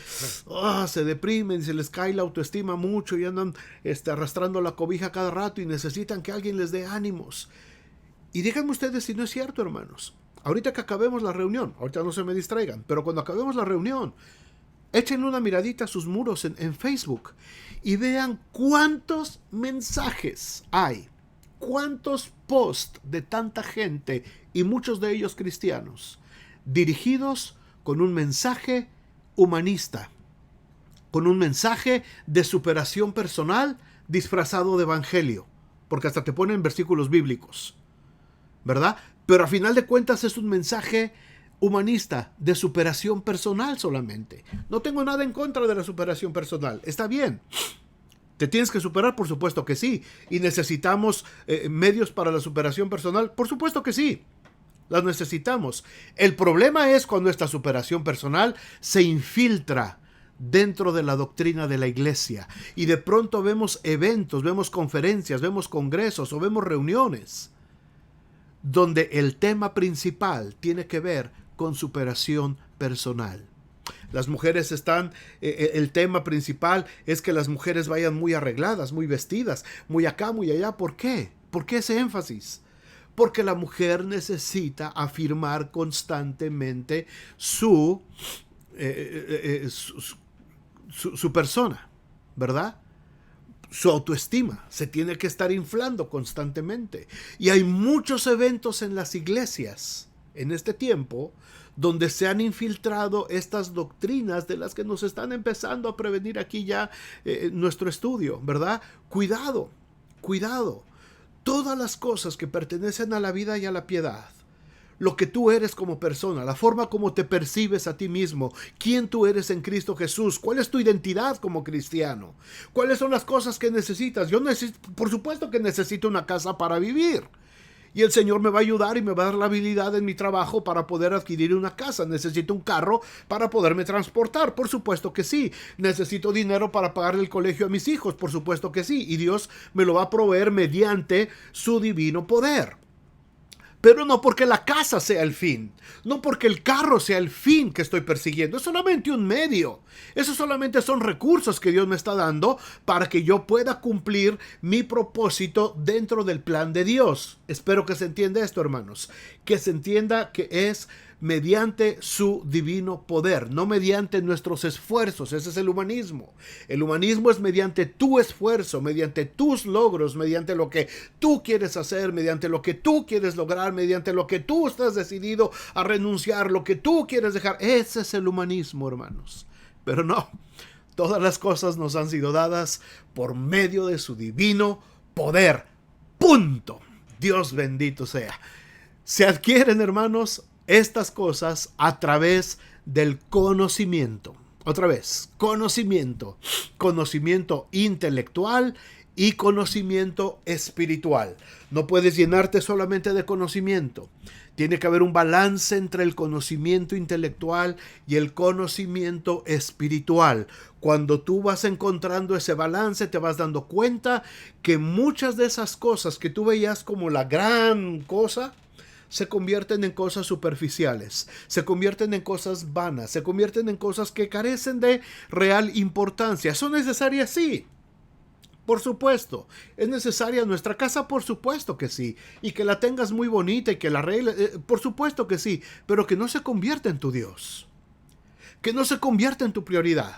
se deprimen y se les cae la autoestima mucho y andan arrastrando la cobija cada rato y necesitan que alguien les dé ánimos. Y díganme ustedes si no es cierto, hermanos. Ahorita que acabemos la reunión, ahorita no se me distraigan, pero cuando acabemos la reunión, Échenle una miradita a sus muros en Facebook y vean cuántos mensajes hay, cuántos posts de tanta gente, y muchos de ellos cristianos, dirigidos con un mensaje humanista, con un mensaje de superación personal disfrazado de evangelio, porque hasta te ponen versículos bíblicos, ¿verdad? Pero a final de cuentas es un mensaje humanista, de superación personal solamente. No tengo nada en contra de la superación personal, está bien. ¿Te tienes que superar? Por supuesto que sí. ¿Y necesitamos medios para la superación personal? Por supuesto que sí. Las necesitamos. El problema es cuando esta superación personal se infiltra dentro de la doctrina de la iglesia y de pronto vemos eventos, vemos conferencias, vemos congresos o vemos reuniones donde el tema principal tiene que ver con superación personal. Las mujeres están, el tema principal es que las mujeres vayan muy arregladas, muy vestidas, muy acá, muy allá. ¿Por qué? ¿Por qué ese énfasis? Porque la mujer necesita afirmar constantemente su persona, ¿verdad? Su autoestima se tiene que estar inflando constantemente. Y hay muchos eventos en las iglesias en este tiempo donde se han infiltrado estas doctrinas de las que nos están empezando a prevenir aquí ya nuestro estudio, ¿verdad? Cuidado, cuidado. Todas las cosas que pertenecen a la vida y a la piedad, lo que tú eres como persona, la forma como te percibes a ti mismo, quién tú eres en Cristo Jesús, cuál es tu identidad como cristiano, cuáles son las cosas que necesitas. Yo por supuesto que necesito una casa para vivir. Y el Señor me va a ayudar y me va a dar la habilidad en mi trabajo para poder adquirir una casa. Necesito un carro para poderme transportar. Por supuesto que sí. Necesito dinero para pagarle el colegio a mis hijos. Por supuesto que sí. Y Dios me lo va a proveer mediante su divino poder. Pero no porque la casa sea el fin, no porque el carro sea el fin que estoy persiguiendo, es solamente un medio. Esos solamente son recursos que Dios me está dando para que yo pueda cumplir mi propósito dentro del plan de Dios. Espero que se entienda esto, hermanos, que se entienda que es mediante su divino poder, no mediante nuestros esfuerzos. Ese es el humanismo. El humanismo es mediante tu esfuerzo, mediante tus logros, mediante lo que tú quieres hacer, mediante lo que tú quieres lograr, mediante lo que tú estás decidido a renunciar, lo que tú quieres dejar. Ese es el humanismo, hermanos. Pero no, todas las cosas nos han sido dadas por medio de su divino poder. Punto. Dios bendito sea. Se adquieren, hermanos, estas cosas a través del conocimiento. Otra vez, conocimiento intelectual y conocimiento espiritual. No puedes llenarte solamente de conocimiento. Tiene que haber un balance entre el conocimiento intelectual y el conocimiento espiritual. Cuando tú vas encontrando ese balance, te vas dando cuenta que muchas de esas cosas que tú veías como la gran cosa, se convierten en cosas superficiales, se convierten en cosas vanas, se convierten en cosas que carecen de real importancia. ¿Son necesarias? Sí. Por supuesto. ¿Es necesaria nuestra casa? Por supuesto que sí. Y que la tengas muy bonita y que la arregles, por supuesto que sí. Pero que no se convierta en tu Dios. Que no se convierta en tu prioridad.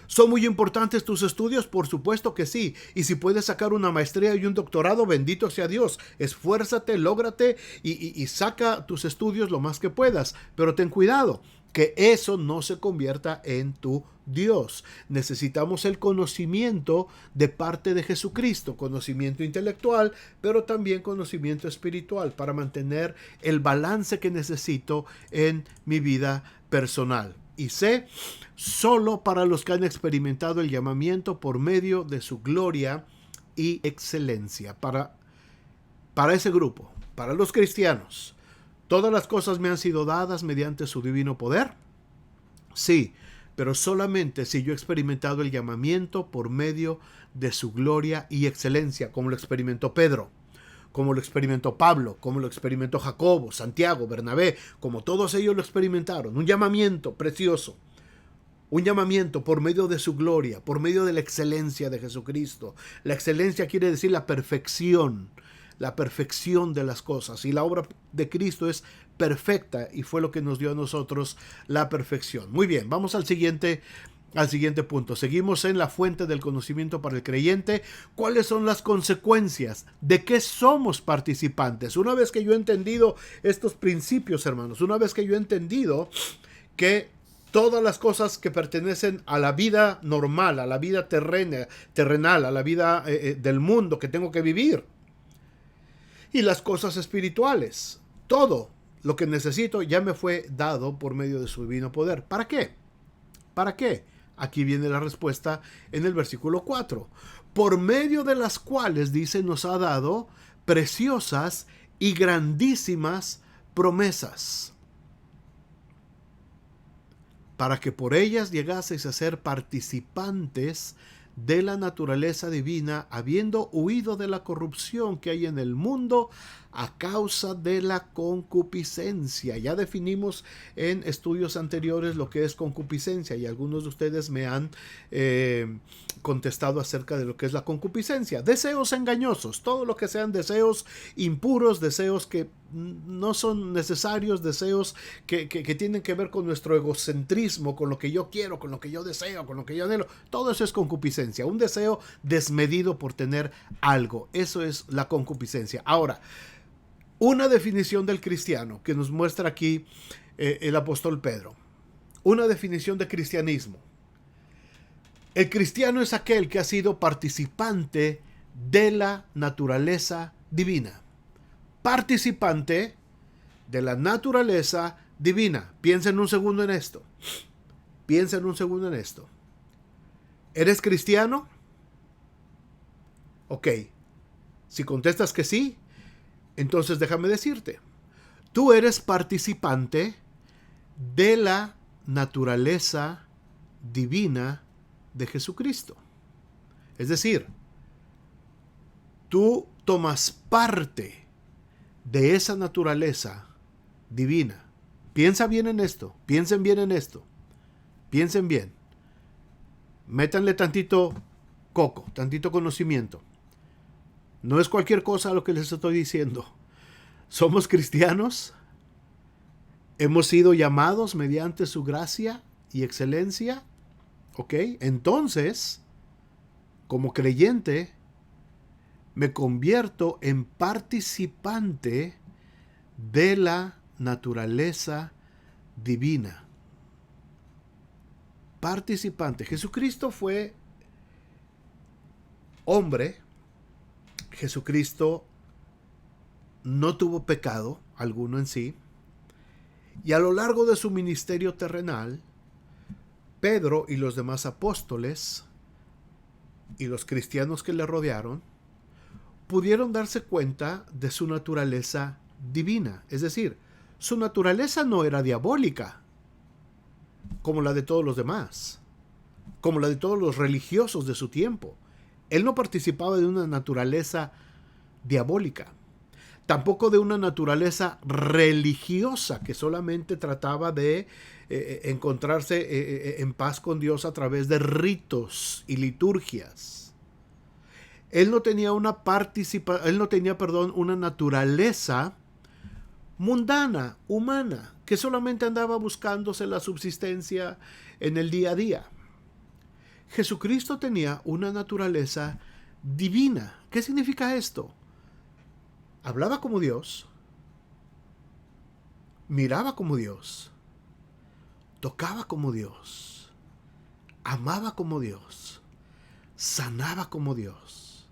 ¿Son muy importantes tus estudios? Por supuesto que sí. Y si puedes sacar una maestría y un doctorado, bendito sea Dios. Esfuérzate, lógrate y saca tus estudios lo más que puedas. Pero ten cuidado, que eso no se convierta en tu Dios. Necesitamos el conocimiento de parte de Jesucristo, conocimiento intelectual, pero también conocimiento espiritual para mantener el balance que necesito en mi vida personal. Y sé, solo para los que han experimentado el llamamiento por medio de su gloria y excelencia. Para ese grupo, para los cristianos, ¿todas las cosas me han sido dadas mediante su divino poder? Sí, pero solamente si yo he experimentado el llamamiento por medio de su gloria y excelencia, como lo experimentó Pedro, como lo experimentó Pablo, como lo experimentó Jacobo, Santiago, Bernabé, como todos ellos lo experimentaron. Un llamamiento precioso, un llamamiento por medio de su gloria, por medio de la excelencia de Jesucristo. La excelencia quiere decir la perfección de las cosas. Y la obra de Cristo es perfecta, y fue lo que nos dio a nosotros la perfección. Muy bien, vamos al siguiente punto. Seguimos en la fuente del conocimiento para el creyente. ¿Cuáles son las consecuencias? ¿De qué somos participantes? Una vez que yo he entendido estos principios, hermanos, una vez que yo he entendido que todas las cosas que pertenecen a la vida normal, a la vida terrenal, a la vida del mundo que tengo que vivir, y las cosas espirituales, todo lo que necesito ya me fue dado por medio de su divino poder. ¿Para qué? ¿Para qué? Aquí viene la respuesta en el versículo 4. Por medio de las cuales, dice, nos ha dado preciosas y grandísimas promesas, para que por ellas llegaseis a ser participantes de la naturaleza divina, habiendo huido de la corrupción que hay en el mundo a causa de la concupiscencia. Ya definimos en estudios anteriores lo que es concupiscencia, y algunos de ustedes me han contestado acerca de lo que es la concupiscencia. Deseos engañosos, todo lo que sean deseos impuros, deseos que no son necesarios, deseos que tienen que ver con nuestro egocentrismo, con lo que yo quiero, con lo que yo deseo, con lo que yo anhelo. Todo eso es concupiscencia, un deseo desmedido por tener algo. Eso es la concupiscencia. Ahora, una definición del cristiano que nos muestra aquí el apóstol Pedro. Una definición de cristianismo. El cristiano es aquel que ha sido participante de la naturaleza divina. Participante de la naturaleza divina. Piensa un segundo en esto. ¿Eres cristiano? Ok. Si contestas que sí, entonces déjame decirte. Tú eres participante de la naturaleza divina de Jesucristo. Es decir, tú tomas parte de esa naturaleza divina. Piensa bien en esto, piensen bien en esto, piensen bien. Métanle tantito coco, tantito conocimiento. No es cualquier cosa lo que les estoy diciendo. Somos cristianos, hemos sido llamados mediante su gracia y excelencia, ¿ok? Entonces, como creyente, me convierto en participante de la naturaleza divina. Participante. Jesucristo fue hombre. Jesucristo no tuvo pecado alguno en sí. Y a lo largo de su ministerio terrenal, Pedro y los demás apóstoles y los cristianos que le rodearon pudieron darse cuenta de su naturaleza divina. Es decir, su naturaleza no era diabólica, como la de todos los demás, como la de todos los religiosos de su tiempo. Él no participaba de una naturaleza diabólica, tampoco de una naturaleza religiosa que solamente trataba de encontrarse en paz con Dios a través de ritos y liturgias. Él no tenía una naturaleza mundana, humana, que solamente andaba buscándose la subsistencia en el día a día. Jesucristo tenía una naturaleza divina. ¿Qué significa esto? Hablaba como Dios, miraba como Dios, tocaba como Dios, amaba como Dios, sanaba como Dios,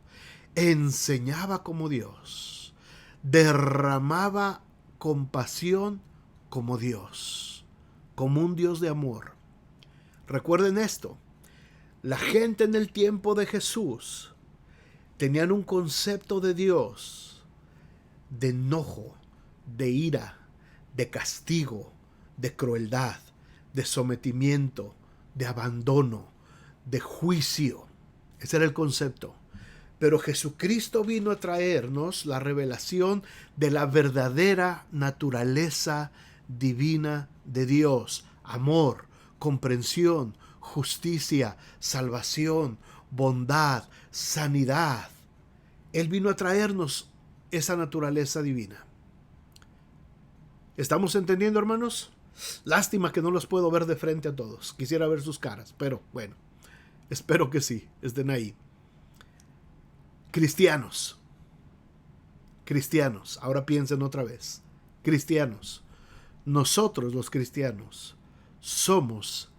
enseñaba como Dios, derramaba compasión como Dios, como un Dios de amor. Recuerden esto, la gente en el tiempo de Jesús tenían un concepto de Dios de enojo, de ira, de castigo, de crueldad, de sometimiento, de abandono, de juicio. Ese era el concepto. Pero Jesucristo vino a traernos la revelación de la verdadera naturaleza divina de Dios. Amor, comprensión, justicia, salvación, bondad, sanidad. Él vino a traernos esa naturaleza divina. ¿Estamos entendiendo, hermanos? Lástima que no los puedo ver de frente a todos. Quisiera ver sus caras, pero bueno, espero que sí, estén ahí. Cristianos, cristianos, ahora piensen otra vez. Cristianos, nosotros los cristianos somos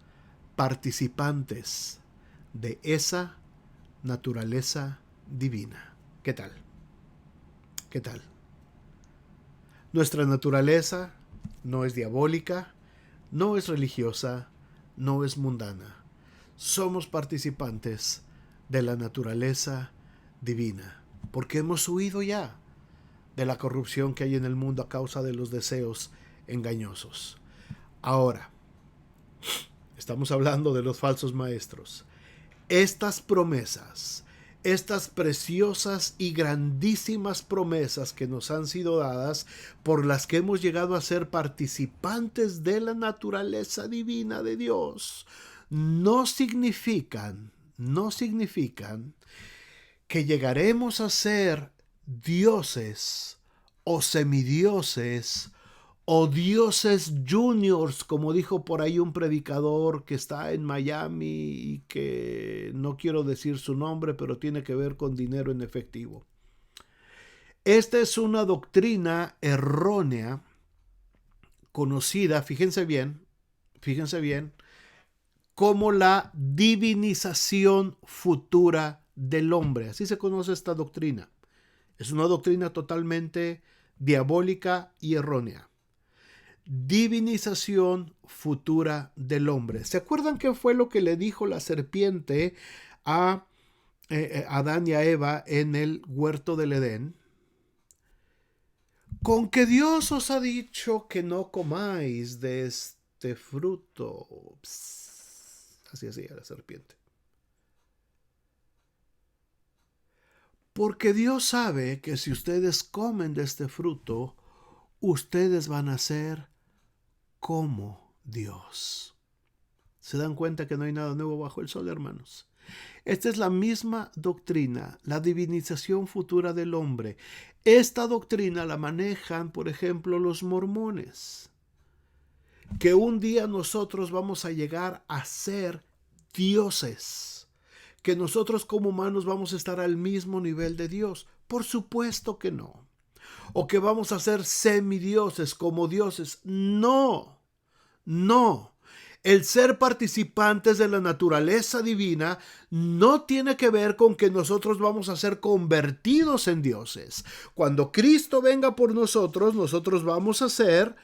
participantes de esa naturaleza divina. ¿Qué tal? ¿Qué tal? Nuestra naturaleza no es diabólica, no es religiosa, no es mundana. Somos participantes de la naturaleza divina, porque hemos huido ya de la corrupción que hay en el mundo a causa de los deseos engañosos. Ahora, estamos hablando de los falsos maestros. Estas promesas, estas preciosas y grandísimas promesas que nos han sido dadas, por las que hemos llegado a ser participantes de la naturaleza divina de Dios, no significan que llegaremos a ser dioses o semidioses o dioses juniors, como dijo por ahí un predicador que está en Miami y que no quiero decir su nombre, pero tiene que ver con dinero en efectivo. Esta es una doctrina errónea, conocida, fíjense bien, como la divinización futura del hombre. Así se conoce esta doctrina. Es una doctrina totalmente diabólica y errónea. Divinización futura del hombre. ¿Se acuerdan qué fue lo que le dijo la serpiente a Adán y a Eva en el huerto del Edén? Con que Dios os ha dicho que no comáis de este fruto. Psst, así hacía la serpiente. Porque Dios sabe que si ustedes comen de este fruto, ustedes van a ser como Dios. ¿Se dan cuenta que no hay nada nuevo bajo el sol, hermanos? Esta es la misma doctrina, la divinización futura del hombre. Esta doctrina la manejan, por ejemplo, los mormones. Que un día nosotros vamos a llegar a ser dioses. Que nosotros como humanos vamos a estar al mismo nivel de Dios. Por supuesto que no. O que vamos a ser semidioses como dioses. No. El ser participantes de la naturaleza divina no tiene que ver con que nosotros vamos a ser convertidos en dioses. Cuando Cristo venga por nosotros, nosotros vamos a ser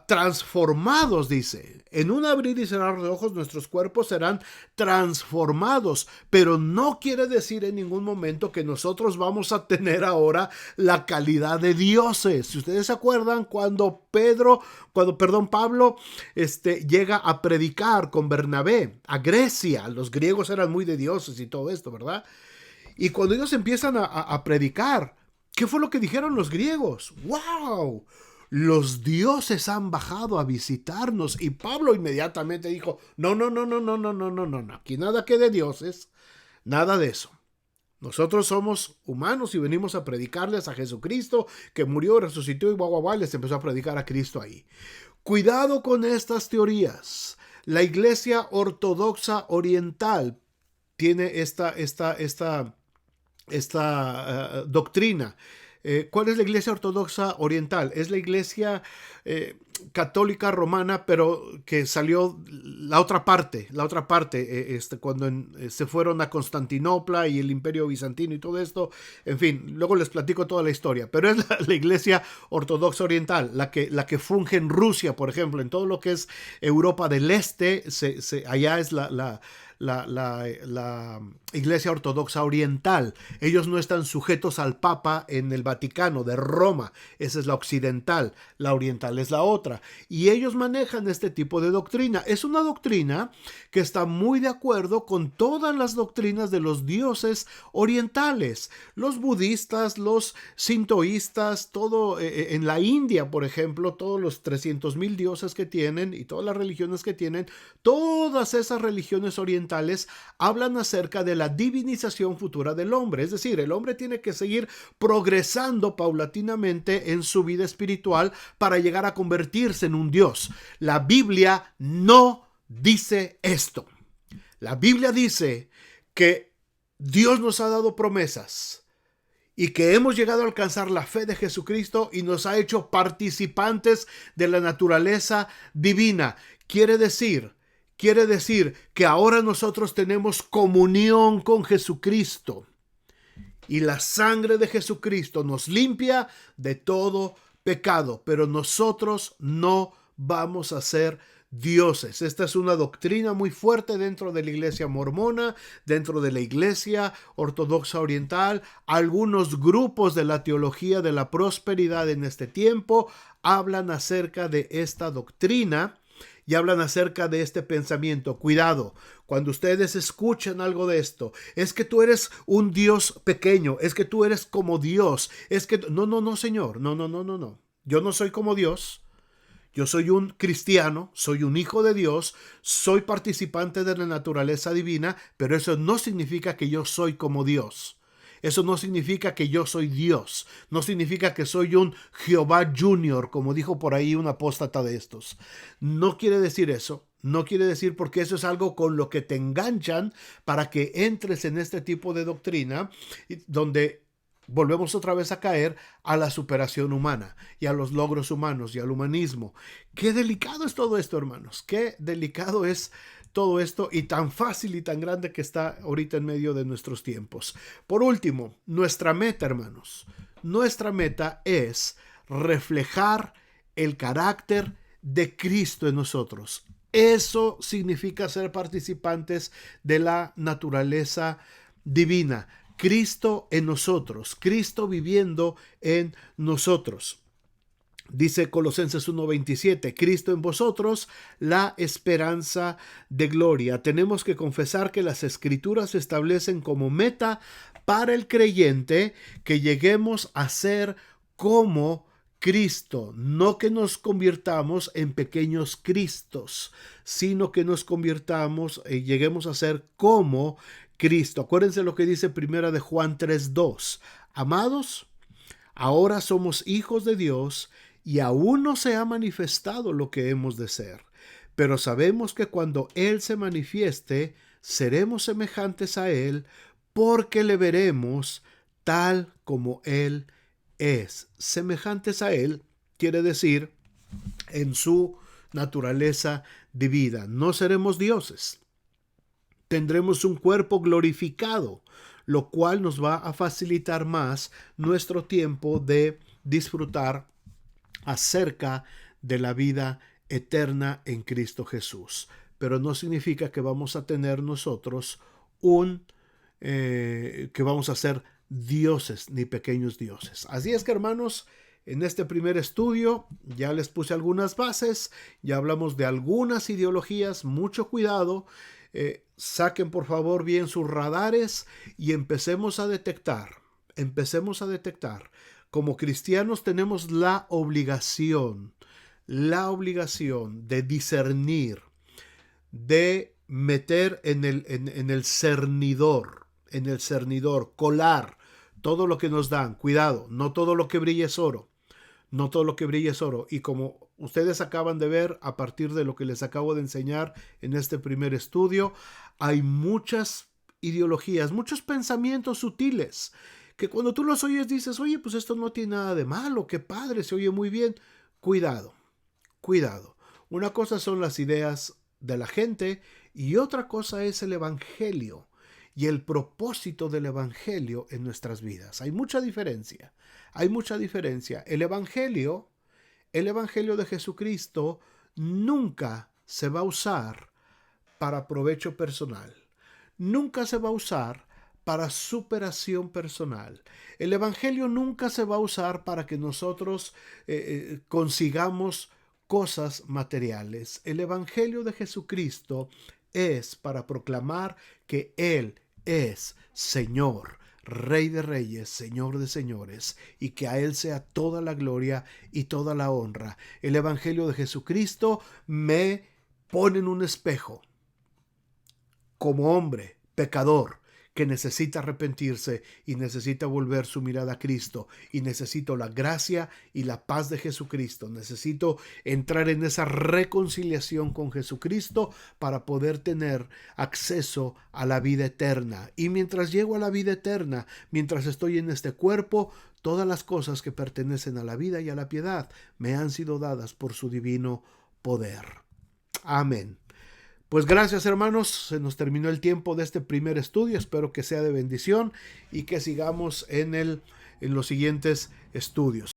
transformados, dice. En un abrir y cerrar de ojos nuestros cuerpos serán transformados, pero no quiere decir en ningún momento que nosotros vamos a tener ahora la calidad de dioses. Si ustedes se acuerdan cuando Pablo llega a predicar con Bernabé a Grecia, los griegos eran muy de dioses y todo esto, ¿verdad? Y cuando ellos empiezan a predicar, ¿qué fue lo que dijeron los griegos? ¡Wow! Los dioses han bajado a visitarnos. Y Pablo inmediatamente dijo, no. Aquí nada que de dioses, nada de eso. Nosotros somos humanos y venimos a predicarles a Jesucristo, que murió, resucitó y les empezó a predicar a Cristo ahí. Cuidado con estas teorías. La Iglesia Ortodoxa Oriental tiene esta doctrina. ¿Cuál es la Iglesia Ortodoxa Oriental? Es la Iglesia católica romana, pero que salió la otra parte, cuando se fueron a Constantinopla y el Imperio Bizantino y todo esto. En fin, luego les platico toda la historia, pero es la Iglesia Ortodoxa Oriental, la que funge en Rusia, por ejemplo, en todo lo que es Europa del Este, allá es la Iglesia Ortodoxa Oriental. Ellos no están sujetos al Papa en el Vaticano de Roma. Esa es la occidental. La oriental es la otra. Y ellos manejan este tipo de doctrina. Es una doctrina que está muy de acuerdo con todas las doctrinas de los dioses orientales. Los budistas, los sintoístas, todo en la India, por ejemplo, todos los 300,000 dioses que tienen y todas las religiones que tienen, todas esas religiones orientales hablan acerca de la divinización futura del hombre. Es decir, el hombre tiene que seguir progresando paulatinamente en su vida espiritual para llegar a convertirse en un Dios. La Biblia no dice esto. La Biblia dice que Dios nos ha dado promesas y que hemos llegado a alcanzar la fe de Jesucristo y nos ha hecho participantes de la naturaleza divina. Quiere decir que ahora nosotros tenemos comunión con Jesucristo y la sangre de Jesucristo nos limpia de todo pecado, pero nosotros no vamos a ser dioses. Esta es una doctrina muy fuerte dentro de la iglesia mormona, dentro de la iglesia ortodoxa oriental. Algunos grupos de la teología de la prosperidad en este tiempo hablan acerca de esta doctrina y hablan acerca de este pensamiento. Cuidado, cuando ustedes escuchen algo de esto, es que tú eres un Dios pequeño, es que tú eres como Dios, es que no, señor, no. Yo no soy como Dios. Yo soy un cristiano, soy un hijo de Dios, soy participante de la naturaleza divina, pero eso no significa que yo soy como Dios. Eso no significa que yo soy Dios. No significa que soy un Jehová Junior, como dijo por ahí un apóstata de estos. No quiere decir eso. No quiere decir, porque eso es algo con lo que te enganchan para que entres en este tipo de doctrina donde volvemos otra vez a caer a la superación humana y a los logros humanos y al humanismo. Qué delicado es todo esto, hermanos. Qué delicado es todo esto y tan fácil y tan grande que está ahorita en medio de nuestros tiempos. Por último, nuestra meta, hermanos. Nuestra meta es reflejar el carácter de Cristo en nosotros. Eso significa ser participantes de la naturaleza divina. Cristo en nosotros, Cristo viviendo en nosotros. Dice Colosenses 1:27, Cristo en vosotros, la esperanza de gloria. Tenemos que confesar que las Escrituras establecen como meta para el creyente que lleguemos a ser como Cristo, no que nos convirtamos en pequeños Cristos, sino que nos convirtamos y lleguemos a ser como Cristo. Acuérdense lo que dice primera de Juan 3:2. Amados, ahora somos hijos de Dios y aún no se ha manifestado lo que hemos de ser. Pero sabemos que cuando Él se manifieste, seremos semejantes a Él porque le veremos tal como Él es. Semejantes a Él quiere decir en su naturaleza divina. No seremos dioses. Tendremos un cuerpo glorificado, lo cual nos va a facilitar más nuestro tiempo de disfrutar acerca de la vida eterna en Cristo Jesús. Pero no significa que vamos a tener nosotros que vamos a ser dioses ni pequeños dioses. Así es que, hermanos, en este primer estudio ya les puse algunas bases, ya hablamos de algunas ideologías. Mucho cuidado. Saquen por favor bien sus radares y empecemos a detectar. Como cristianos tenemos la obligación de discernir, de meter en el cernidor, colar todo lo que nos dan. Cuidado, no todo lo que brilla es oro. No todo lo que brilla es oro. Y como ustedes acaban de ver a partir de lo que les acabo de enseñar en este primer estudio, hay muchas ideologías, muchos pensamientos sutiles que cuando tú los oyes dices, oye, pues esto no tiene nada de malo, qué padre, se oye muy bien. Cuidado. Una cosa son las ideas de la gente y otra cosa es el evangelio y el propósito del evangelio en nuestras vidas. Hay mucha diferencia. El evangelio de Jesucristo nunca se va a usar para provecho personal. Nunca se va a usar para superación personal. El evangelio nunca se va a usar para que nosotros consigamos cosas materiales. El evangelio de Jesucristo es para proclamar que Él es Señor, Rey de reyes, Señor de señores, y que a Él sea toda la gloria y toda la honra. El evangelio de Jesucristo me pone en un espejo como hombre pecador que necesita arrepentirse y necesita volver su mirada a Cristo, y necesito la gracia y la paz de Jesucristo. Necesito entrar en esa reconciliación con Jesucristo para poder tener acceso a la vida eterna. Y mientras llego a la vida eterna, mientras estoy en este cuerpo, todas las cosas que pertenecen a la vida y a la piedad me han sido dadas por su divino poder. Amén. Pues gracias, hermanos, se nos terminó el tiempo de este primer estudio. Espero que sea de bendición y que sigamos en los siguientes estudios.